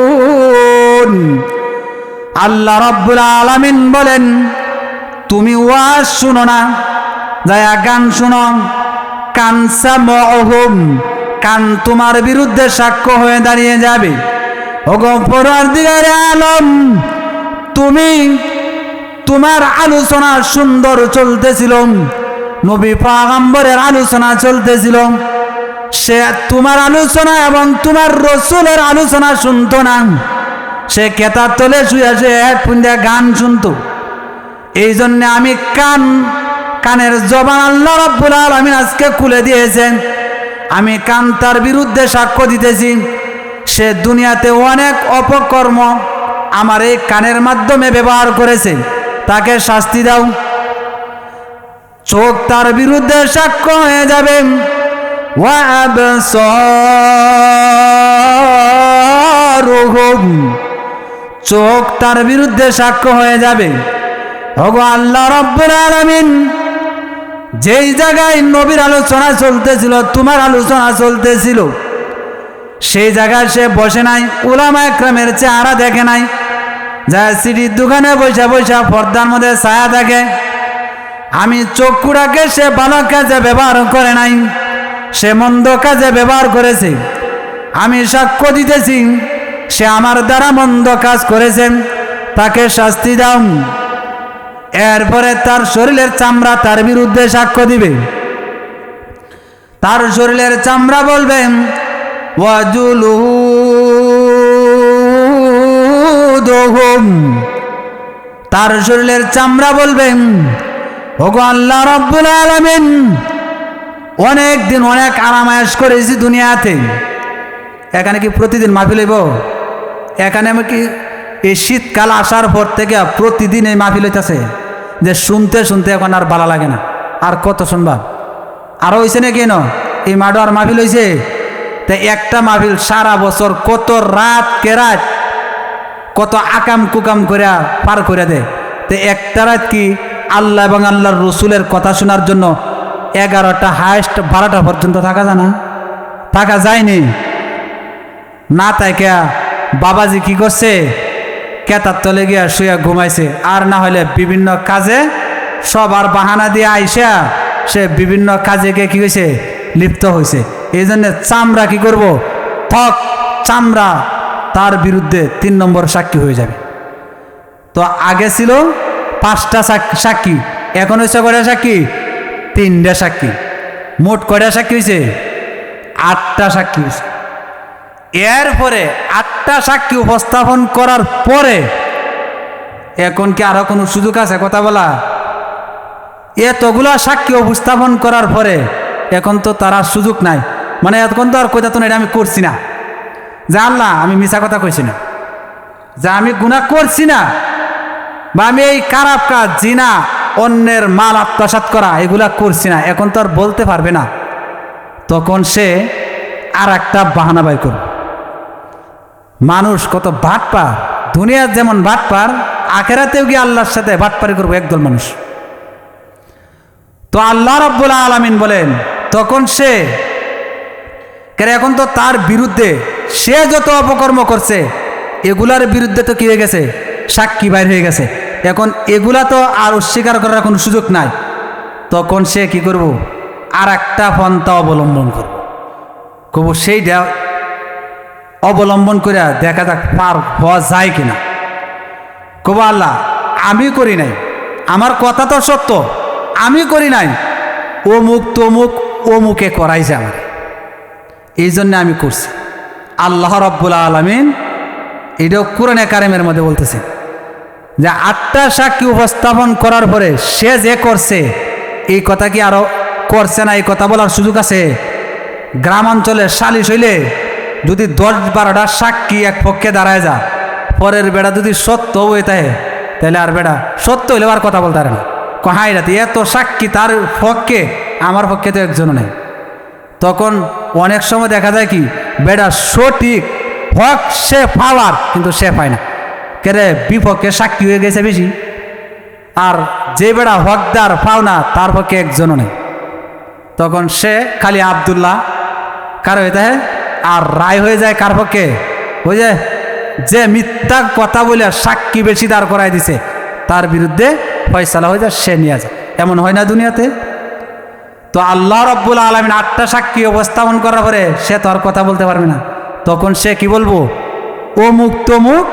ইয়া'মালুন। আল্লাহ রাব্বুল আলামিন বলেন তুমি ওয়াজ শুনো না, যায়া গান শুনো। কান সামউহুম, কান তোমার বিরুদ্ধে সাক্ষ্য হয়ে দাঁড়িয়ে যাবে। ওগো পরওয়ারদিগারে আলম, তুমি তোমার আলোচনা সুন্দর চলতেছিল, নবী পয়গম্বরের আলোচনা চলতেছিল, সে তোমার আলোচনা এবং তোমার রাসূলের আলোচনা শুনতো না, সে কেতার তলে শুয়ে সে হেডফোন দিয়ে গান শুনতো। এই জন্য আমি কানের জবান আল্লাহ রাব্বুল আলামিন আজকে খুলে দিয়েছেন। আমি কান তার বিরুদ্ধে সাক্ষ্য দিতেছি। সে দুনিয়াতে অনেক অপকর্ম আমার এই কানের মাধ্যমে ব্যবহার করেছে, তাকে শাস্তি দাও। চোখ তার বিরুদ্ধে সাক্ষ্য হয়ে যাবে। ওয়া আবসারুহুম, চোখ তার বিরুদ্ধে সাক্ষ্য হয়ে যাবে। ওগো আল্লাহ রাব্বুল আলামিন যেই জায়গায় নবীর আলোচনা চলতেছিল, তোমার আলোচনা চলতেছিল, সেই জায়গায় সে বসে নাই, উলামা একরামের চেহারা দেখে নাই, যা সিডির দোকানে বসে বসে পর্দার মধ্যে ছায়া দেখে। আমি চক্ষুটাকে সে ভালো কাজে ব্যবহার করে নাই, সে মন্দ কাজে ব্যবহার করেছে। আমি সাক্ষ্য দিতেছি সে আমার দ্বারা মন্দ কাজ করেছেন, তাকে শাস্তি দাও। এরপরে তার শরীরের চামড়া তার বিরুদ্ধে সাক্ষ্য দিবে। তার শরীরের চামড়া বলবে ওয়াজুলুদুহুম তার শরীরের চামড়া বলবেন, ওগো আল্লাহ রাব্বুল আলামিন, অনেক দিন অনেক আরামায়েশ করেছি দুনিয়াতে, এখানে কি প্রতিদিন মাহফিল হইব? এখানে আমি কি এই শীতকাল আসার পর থেকে প্রতিদিন এই মাহফিল হইতেছে, যে শুনতে শুনতে এখন আর ভালো লাগে না, আর কত শুনবা? আরও হয়েছে না কেন এই মাঠে আর মাহফিল হয়েছে? তাই একটা মাহফিল সারা বছর কত রাত কেরাত কত আকাম কুকাম করে পার করে দেয়। তো একটা রাত কি আল্লাহ এবং আল্লাহর রসুলের কথা শোনার জন্য 11টা হাইস্ট 12টা পর্যন্ত থাকা যায় না? থাকা যায়নি না? তাই কে বাবাজি কি করছে? কেতার তলে গিয়া শুয়ে ঘুমাইছে, আর না হলে বিভিন্ন কাজে সবার বাহানা দিয়ে আইসা সে বিভিন্ন কাজে গিয়ে কি হয়েছে? লিপ্ত হয়েছে। এই জন্য চামড়া কি করব? ত্বক চামড়া তার বিরুদ্ধে 3 নম্বর সাক্ষী হয়ে যাবে। তো আগে ছিল 5টা সাক্ষী, এখন হয়েছে কয়টা সাক্ষী? 3টা সাক্ষী। মোট কয়টা সাক্ষী হয়েছে? 8টা সাক্ষী হয়েছে। এরপরে 8টা সাক্ষী উপস্থাপন করার পরে এখন কি আরো কোনো সুযোগ আছে কথা বলা? এতগুলা সাক্ষী উপস্থাপন করার পরে এখন তো তার আর সুযোগ নাই। মানে এখন তো আর কইতা তো এটা আমি করছি না, যা আল্লাহ আমি মিছা কথা কইছি না, যা আমি গুনাহ করছি না, বা আমি এই খারাপ কাজ জিনা অন্যের মাল আত্মসাৎ করা এগুলা করছি না, এখন তো আর বলতে পারবে না। তখন সে আর একটা বাহানা বাই করবে। মানুষ কত বাটপার, দুনিয়ার যেমন বাটপার, আখেরাতেও গিয়ে আল্লাহর সাথে বাটপারি করবো একদল মানুষ। তো আল্লাহ রাব্বুল আলামিন বলেন তখন সে এখন তো তার বিরুদ্ধে সে যত অপকর্ম করছে এগুলার বিরুদ্ধে তো কি হয়ে গেছে? সাক্ষী বাইর হয়ে গেছে। এখন এগুলা তো আর অস্বীকার করার কোনো সুযোগ নাই। তখন সে কি করব? আর একটা পন্থা অবলম্বন করব, কব সেইটা অবলম্বন করে দেখা যাক পার হওয়া যায় কিনা। কব আল্লাহ আমি করি নাই, আমার কথা তো সত্য, আমি করি নাই, অমুক তমুক অমুকে করাইছে আমার, এই জন্য আমি করছি। আল্লাহ রাব্বুল আলামিন এটাও কোরআনে কারিমের মধ্যে বলতেছে যে 8টা সাক্ষী উপস্থাপন করার পরে সে যে করছে এই কথা কি আরো করছে না? এই কথা বলার সুযোগ আছে? গ্রাম অঞ্চলে সালিশ হইলে যদি 10-12টা সাক্ষী এক পক্ষে দাঁড়ায় যা, পরের বেড়া যদি সত্য হয়ে থাকে তাহলে আর বেড়া সত্য হইলে আর কথা বলতে পারে না। হাই রাতে এত সাক্ষী তার পক্ষে, আমার পক্ষে তো একজনও নেই। তখন অনেক সময় দেখা যায় কি বেড়া সঠিক হক সে পাওয়ার কিন্তু সে পায় না, কেরে বিপক্ষে সাক্ষী হয়ে গেছে বেশি, আর যে বেড়া হকদার পাও না তার পক্ষে একজনও নেই। তখন সে খালি আব্দুল্লাহ কার হয়ে থাকে, আর রায় হয়ে যায় কার পক্ষে? ওই যে মিথ্যা কথা বলে সাক্ষী বেশি দাঁড় করাই দিছে তার বিরুদ্ধে ফয়সালা হয়ে যায়, সে নিয়ে যায়। এমন হয় না দুনিয়াতে? তো আল্লাহ রাব্বুল আলামিন 8টা সাক্ষী উপস্থাপন করার পরে সে তো আর কথা বলতে পারবে না। তখন সে কি বলবো? অমুক তমুক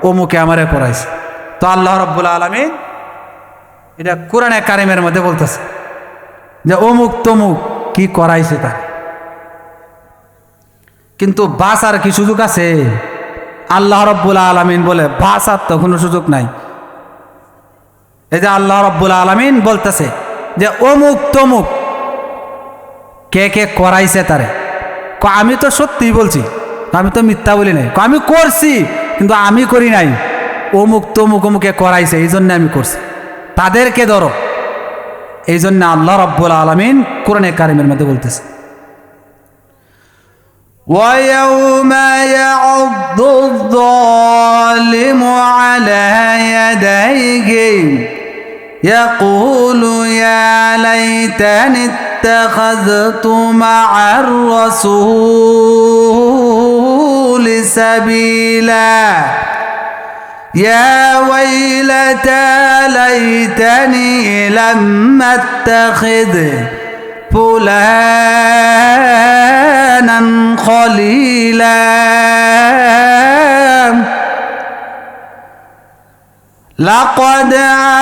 অমুকে আমারে করাইছে। তো আল্লাহ রাব্বুল আলামিন এটা কোরআনে কারিমের মধ্যে বলতেছে যে অমুক তমুক কি করাইছে তার। কিন্তু বাঁচার কি সুযোগ আছে? আল্লাহ রাব্বুল আলামিন বলে বাঁচার তো কোনো সুযোগ নাই। এই যে আল্লাহ রাব্বুল আলামিন বলতেছে যে অমুক তমুক কে কে করাইছে তারে, আমি তো সত্যিই বলছি, আমি তো মিথ্যা বলি নাই, আমি করছি কিন্তু আমি করি নাই, অমুক তমুক অমুকে করাইছে এই জন্য আমি করছি, তাদেরকে ধরো। এই জন্য আল্লাহ রাব্বুল আলামিন কোরআনে কারিমের মধ্যে বলতেছে وَيَوْمَ يَعُضُّ الظَّالِمُ عَلَى يَدَيْهِ يَقُولُ يَا لَيْتَنِي اتَّخَذْتُ مَعَ الرَّسُولِ سَبِيلًا يَا وَيْلَتَى لَيْتَنِي لَمْ أَتَّخِذْ فُلَانًا خَلِيلًا لقد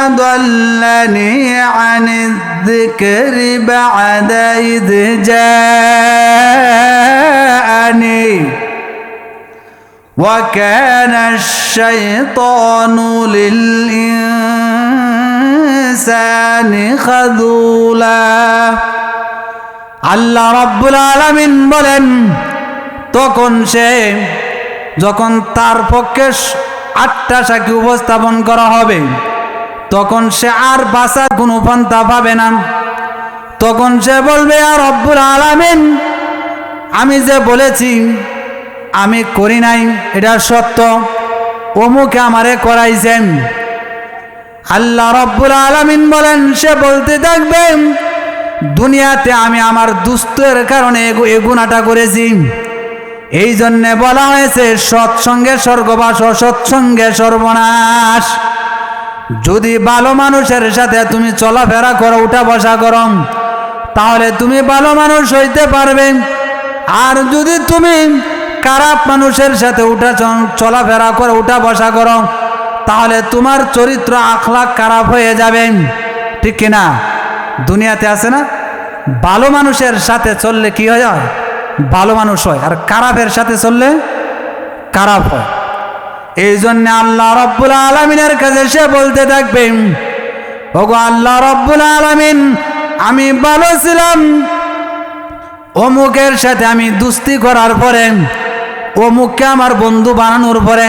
أضلني عن الذكر بعد إذ جاءني وكان الشيطان للإنسان خذولا আল্লাহ রাব্বুল আলামিন বলেন তখন সে যখন তার পক্ষে 8টা সাক্ষী উপস্থাপন করা হবে তখন সে আর বাঁচার কোনো পন্থা পাবে না। তখন সে বলবে আর রব্বুল আলামিন আমি যে বলেছি আমি করি নাই এটা সত্য, অমুকে আমারে করাইছেন। আল্লাহ রব্বুল আলামিন বলেন সে বলতে থাকবে দুনিয়াতে আমি আমার দুস্থের কারণে এই গুনাহটা করেছি। এই জন্যে বলা হয়েছে সৎসঙ্গে স্বর্গবাস অসৎসঙ্গে সর্বনাশ। যদি ভালো মানুষের সাথে তুমি চলাফেরা করো উঠা বসা করো তাহলে তুমি ভালো মানুষ হইতে পারবে, আর যদি তুমি খারাপ মানুষের সাথে চলাফেরা করো উঠা বসা করো তাহলে তোমার চরিত্র আখলাক খারাপ হয়ে যাবে। ঠিক কিনা? দুনিয়াতে আছে না ভালো মানুষের সাথে চললে কি হয় ভালো মানুষ হয়, আর খারাপের সাথে চললে খারাপ হয়। এই জন্য আল্লাহ রব্বুল আলামিনের কাছে সে বলতে থাকবে ওগো আল্লাহ রব্বুল আলামিন আমি ভালো ছিলাম, অমুকের সাথে আমি দুস্তি করার পরে অমুককে আমার বন্ধু বানানোর পরে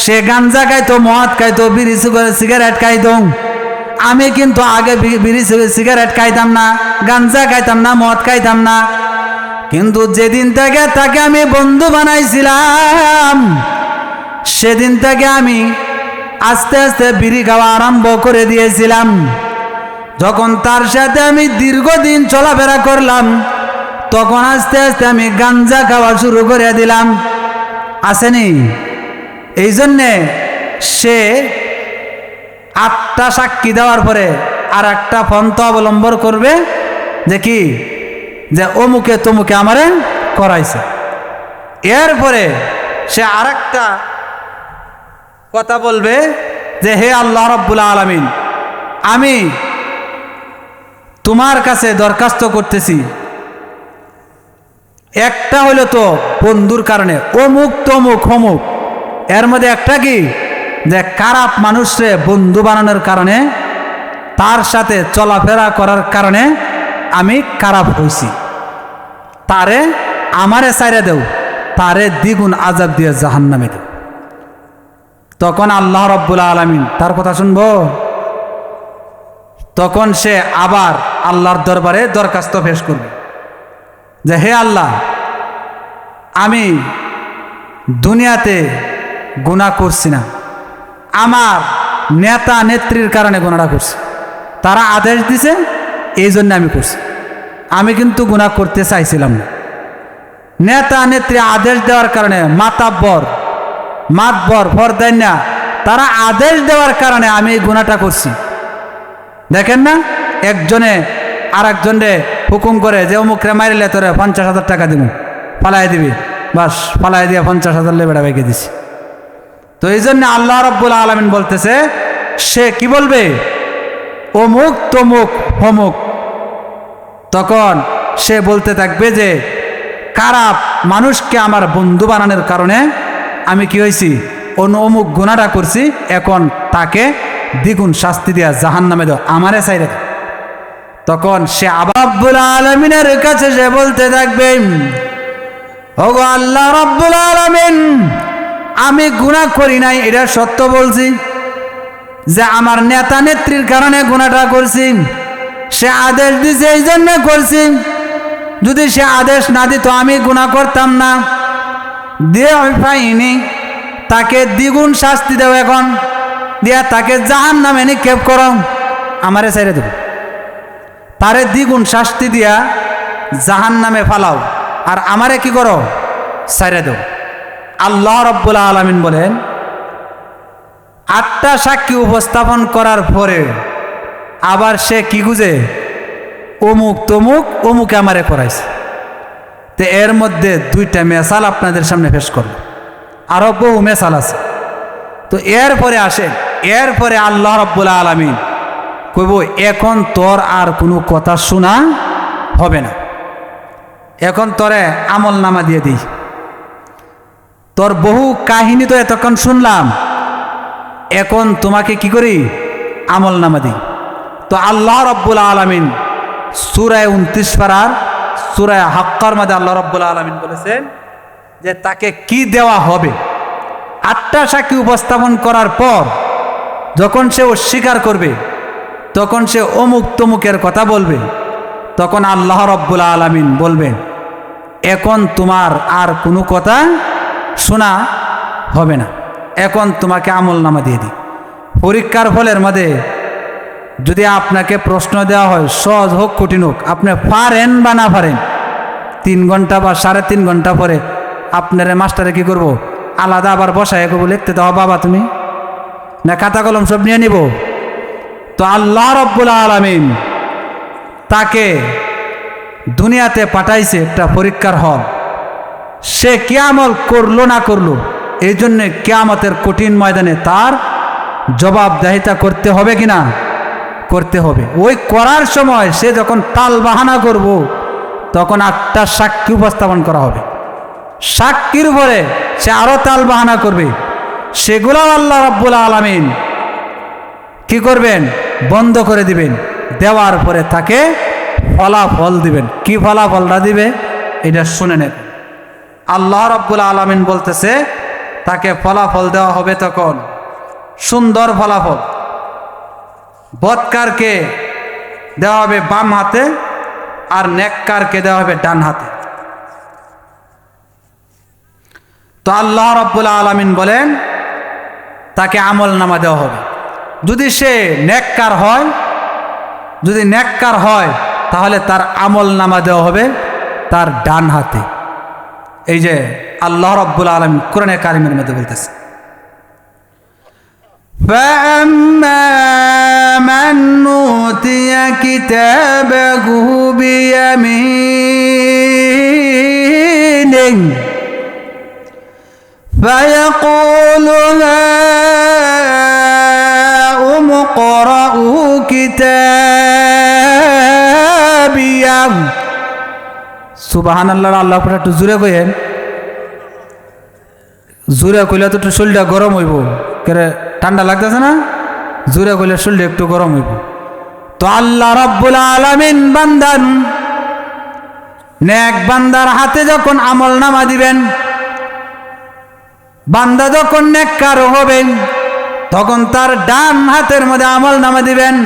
সে গাঞ্জা খাইতো, মদ খাইতো, বিড়ি সিগারেট খাইতো। আমি কিন্তু আগে বিড়ি সিগারেট খাইতাম না, গাঞ্জা খাইতাম না, মদ খাইতাম না, কিন্তু যেদিন থেকে তাকে আমি বন্ধু বানাইছিলাম সেদিন থেকে আমি আস্তে আস্তে বিড়ি খাওয়া আরম্ভ করে দিয়েছিলাম। যখন তার সাথে আমি দীর্ঘদিন চলাফেরা করলাম তখন আস্তে আস্তে আমি গাঞ্জা খাওয়া শুরু করে দিলাম। আসেনি? এই জন্যে সে 8টা সাক্ষী দেওয়ার পরে আর একটা পন্থা অবলম্বন করবে যে কি, যে অমুকে তমুকে আমারে করাইছে। এরপরে সে আর একটা কথা বলবে যে হে আল্লাহ রাব্বুল আলামিন আমি তোমার কাছে দরখাস্ত করতেছি, একটা হলো তো বন্ধুর কারণে অমুক তমুক অমুক, এর মধ্যে একটা কি যে খারাপ মানুষরে বন্ধু বানানোর কারণে তার সাথে চলাফেরা করার কারণে আমি খারাপ হয়েছি, তারে আমারে ছাইরা দেও, তারে দ্বিগুণ আযাব দিয়ে জাহান্নামে দেও। তখন আল্লাহ রাব্বুল আলামিন তার কথা শুনবো? তখন সে আবার আল্লাহর দরবারে দরখাস্ত পেশ করবে যে হে আল্লাহ আমি দুনিয়াতে গুনাহ করছি না, আমার নেতা নেত্রীর কারণে গুনাহটা করছি, তারা আদেশ দিছে এই জন্য আমি করছি, আমি কিন্তু গুনাহ করতে চাইছিলাম না। নেতা নেত্রী আদেশ দেওয়ার কারণে মাতবর ফরদাইনা তারা আদেশ দেওয়ার কারণে আমি এই গুনাহটা করছি। দেখেন না একজনে আর একজনে হুকুম করে যে অমুকরে মারিলে তোরে 50,000 টাকা দিব, ফালাই দিবি, বাস ফালাই দিয়ে 50,000 লেবেড়া বেঁকে দিছি। তো এই জন্য আল্লাহ রাব্বুল আলামিন বলতেছে সে কি বলবে অমুক তমুক অমুক, তখন সে বলতে থাকবে যে খারাপ মানুষকে আমার বন্ধু বানানোর কারণে আমি কি হয়েছি অমুক গুনাহটা করছি, এখন তাকে দ্বিগুণ শাস্তি দিয়া জাহান্নামে দাও, আমারে ছাইরে দাও। তখন সে আবার রব্বুল আলামিনের কাছে সে বলতে থাকবে ওগো আল্লাহ রব্বুল আলামিন আমি গুনাহ করি নাই এটা সত্য বলছি, যে আমার নেতা নেত্রীর কারণে গুনাহটা করছি, সে আদেশ দিছে এই জন্য করছি, যদি সে আদেশ না দিত আমি গুনাহ করতাম না, দিয়ে আমি পাইনি, তাকে দ্বিগুণ শাস্তি দেও, এখন দিয়া তাকে জাহান্নামে নিক্ষেপ করো, আমারে ছেড়ে দেব, তারে দ্বিগুণ শাস্তি দিয়া জাহান্নামে ফালাও, আর আমারে কি করো ছেড়ে দেও। আল্লাহ রাব্বুল আলামিন বলেন 8টা সাক্ষী উপস্থাপন করার পরে আবার সে কি খুঁজে অমুক তমুক অমুকে আমারে করাইছে। তো এর মধ্যে 2টা মেসাল আপনাদের সামনে পেশ করব, আরো বহু মেসাল আছে। তো এরপরে আসে, এরপরে আল্লাহ রাব্বুল আলামিন কইব এখন তোর আর কোনো কথা শোনা হবে না, এখন তোরে আমল নামা দিয়ে দিই। তোর বহু কাহিনী তো এতক্ষণ শুনলাম, এখন তোমাকে কি করি? আমল নামা দিই। তো আল্লাহ রাব্বুল আলামিন সূরা 29 পারার সূরা হাক্কার মধ্যে আল্লাহ রাব্বুল আলামিন বলেছেন যে তাকে কি দেওয়া হবে। 8টা সাক্ষী উপস্থাপন করার পর যখন সে অস্বীকার করবে, তখন সে অমুক তমুকের কথা বলবে, তখন আল্লাহ রাব্বুল আলামিন বলবেন এখন তোমার আর কোনো কথা শোনা হবে না, এখন তোমাকে আমল নামা দিয়ে দিই। পরীক্ষার ফলের মধ্যে যদি আপনাকে প্রশ্ন দেওয়া হয়, সহজ হোক কঠিন হোক, আপনি পারেন বা না পারেন, 3 ঘন্টা বা 3.5 ঘন্টা পরে আপনারা মাস্টারে কি করব? আলাদা আবার বসায় করবো, লিখতে দাও বাবা তুমি, না খাতা কলম সব নিয়ে নিব? তো আল্লাহ রাব্বুল আলামিন তাকে দুনিয়াতে পাঠাইছে একটা পরীক্ষার হল। সে কি আমল করলো না করলো, এই জন্যে কিয়ামতের কঠিন ময়দানে তার জবাবদিহিতা করতে হবে কিনা? করতে হবে। ওই করার সময় সে যখন তাল বাহানা করব, তখন 8টা সাক্ষী উপস্থাপন করা হবে। সাক্ষীর পরে সে আরো তাল বাহানা করবে, সেগুলো আল্লাহ রাব্বুল আলামিন কি করবেন? বন্ধ করে দিবেন। দেওয়ার পরে তাকে ফলাফল দিবেন। কি ফলাফলটা দিবে এটা শুনে নেন। আল্লাহ রাব্বুল আলামিন বলতেছে তাকে ফলাফল দেওয়া হবে তখন সুন্দর ফলাফল। বদকারকে দেওয়া হবে বাম হাতে আর নেককারকে দেওয়া হবে ডান হাতে। তো আল্লাহ রাব্বুল আলামিন বলেন তাকে আমল নামা দেওয়া হবে। যদি সে নেককার হয়, যদি নেককার হয় তাহলে তার আমল নামা দেওয়া হবে তার ডান হাতে। এই যে আল্লাহ রাব্বুল আলামিন কোরআনে কারিমের মধ্যে বলতেছে, فَأَمَّا مَنْ أُوتِيَ كِتَابَهُ بِيَمِينِهِ فَيَقُولُ هَاؤُمُ اقْرَءُوا كِتَابِيَهْ। সুবহানাল্লাহ। আল্লাহ পরে একটু জোরে কইেন, জোরে কইলে তো একটু শরীরটা গরম হইব, কেরে ঠান্ডা লাগতেছে না? জোরে কইলে শরীরটা একটু গরম হইব। তো আল্লাহ রাব্বুল আলামিন বান্দান নেক বান্দার হাতে যখন আমল নামা দিবেন, বান্দা যখন নেককার হবেন তখন তার ডান হাতের মধ্যে আমল নামা দিবেন।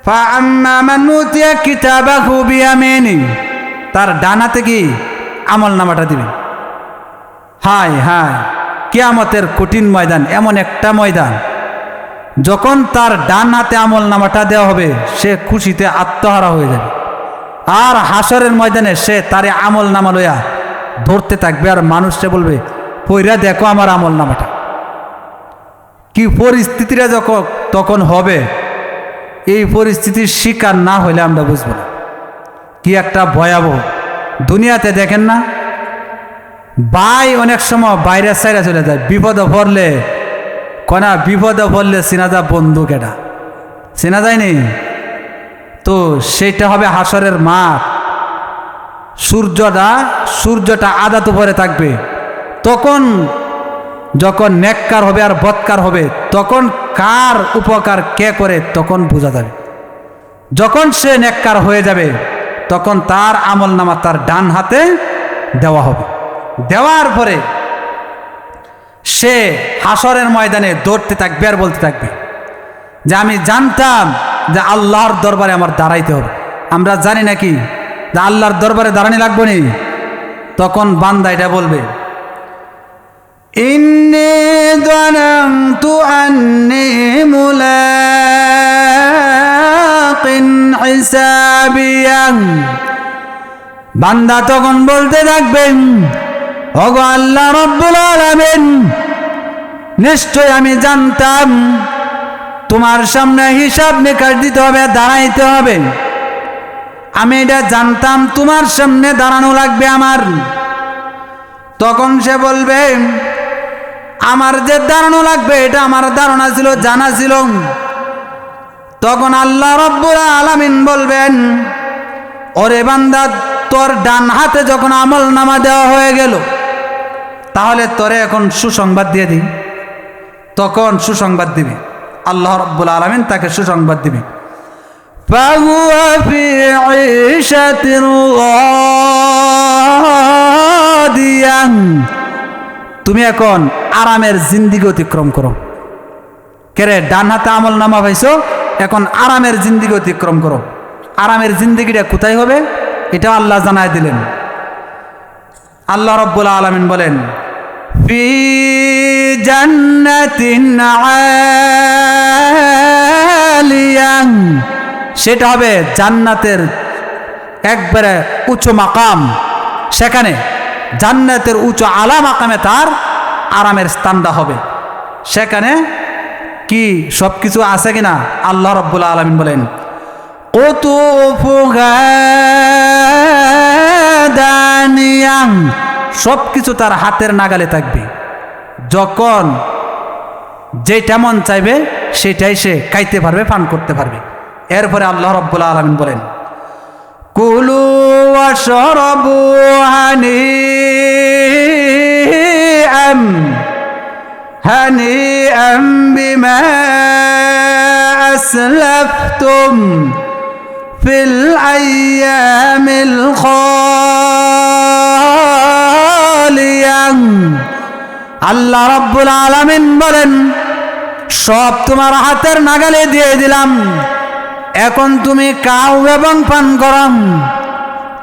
فَأَمَّا مَنْ أُوتِيَ كِتَابَهُ بِيَمِينِهِ, তার ডান হাতে কি আমল নামাটা দিবেন। হায় হায়, কিয়ামতের কঠিন ময়দান এমন একটা ময়দান, যখন তার ডান হাতে আমল নামাটা দেওয়া হবে সে খুশিতে আত্মহারা হয়ে যাবে। আর হাসরের ময়দানে সে তারে আমল নামা লইয়া ধরতে থাকবে, আর মানুষকে বলবে পইরা দেখো আমার আমল নামাটা। কি পরিস্থিতিটা তখন হবে, এই পরিস্থিতির শিকার না হইলে আমরা বুঝবো না। কি একটা ভয়াবহ। দুনিয়াতে দেখেন না, ভাই অনেক সময় বাইরে সাইরা চলে যায়, বিপদে পড়লে কনা, বিপদে পড়লে চেনা যা বন্ধু কেটা চেনা যায়নি। তো সেইটা হবে হাসরের মাঠ। সূর্যটা আদাত উপরে থাকবে, তখন যখন নেককার হবে আর বদকার হবে, তখন কার উপকার কে করে তখন বোঝা যাবে। যখন সে নেককার হয়ে যাবে তখন তার আমল নামা তার ডান হাতে দেওয়া হবে। দেওয়ার পরে সে হাসরের ময়দানে দৌড়তে থাকবে আর বলতে থাকবে যে আমি জানতাম যে আল্লাহর দরবারে আমার দাঁড়াইতে হবে। আমরা জানি নাকি যে আল্লাহর দরবারে দাঁড়ানি লাগবে নি? তখন বান্দা এটা বলবে, ইন্নী যানানতু আন্নী মুলাকিন হিসাবিয়া। বান্দা তখন বলতে থাকবেন, ওগো আল্লাহ রাব্বুল আলামিন, নিশ্চয় আমি জানতাম তোমার সামনে হিসাব নিকাশ দিতে হবে, দাঁড়াইতে হবে। আমি এটা জানতাম তোমার সামনে দাঁড়ানো লাগবে আমার। তখন সে বলবে, আমার যে দাঁড়ানো লাগবে এটা আমার ধারণা ছিল, জানা ছিল। তখন আল্লাহ রাব্বুল আলামিন বলবেন, ওরে বান্দা, তোর ডান হাতে যখন আমল নামা দেওয়া হয়ে গেল, তাহলে তোরে এখন সুসংবাদ দিয়ে দিই। তখন সুসংবাদ দিবে, আল্লাহ রাব্বুল আলামিন তাকে সুসংবাদ দিবে। ফাহুয়া ফি ঈশাতিন রাদিয়া, তুমি এখন আরামের জিন্দেগি অতিক্রম করো। কেরে ডান হাতে আমল নামা পাইছো, এখন আরামের জিন্দেগি অতিক্রম করো। আরামের জিন্দেগিটা কোথায় হবে এটাও আল্লাহ জানায় দিলেন। আল্লাহ রাব্বুল আলামিন বলেন, ফি জান্নাতিন আলিয়া, সেটা হবে জান্নাতের একবারে উচ্চ মাকাম। সেখানে জান্নাতের উচ্চ আলা মাকামে তার আরামের স্থানটা হবে। সেখানে কি সব কিছু আছে কিনা আল্লাহ রাব্বুল আলামিন বলেন, কুতুফুহা দানিয়া, সব কিছু তার হাতের নাগালে থাকবে। যখন যেটা মন চাইবে সেটাই সে খাইতে পারবে, পান করতে পারবে। এরপরে আল্লাহ রাব্বুল আলামিন বলেন, কুলু ওয়াশরাবু হানিআম হানিআম বিমা আসলাফতুম ফিল আইয়ামিল খালিয়া। আল্লাহ রাব্বুল আলামিন বলেন, সব তোমার হাতের নাগালে দিয়ে দিলাম, এখন তুমি খাও এবং পান করো।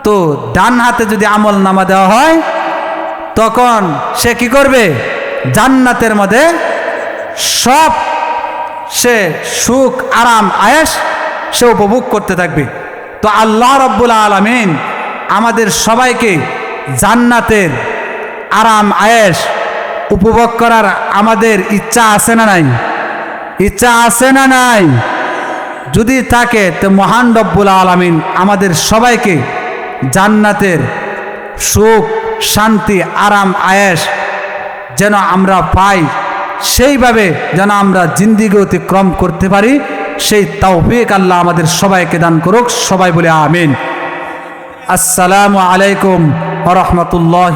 তো ডান হাতে যদি আমল নামা দেওয়া হয় তখন সে কি করবে, জান্নাতের মধ্যে সব সে সুখ আরাম আয়েশ সে উপভোগ করতে থাকবে। তো আল্লাহ রাব্বুল আলামিন আমাদের সবাইকে জান্নাতের আরাম আয়েশ উপভোগ করার আমাদের ইচ্ছা আছে না নাই? ইচ্ছা আছে না নাই? যদি থাকে তো মহান রব্বুল আলামিন আমাদের সবাইকে জান্নাতের সুখ শান্তি আরাম আয়েশ যেন আমরা পাই, সেইভাবে যেন আমরা জিন্দেগি অতিক্রম করতে পারি, সেই তৌফিক আল্লাহ আমাদের সবাইকে দান করুক। সবাই বলে আমিন। আসসালামু আলাইকুম ওয়া রাহমাতুল্লাহ।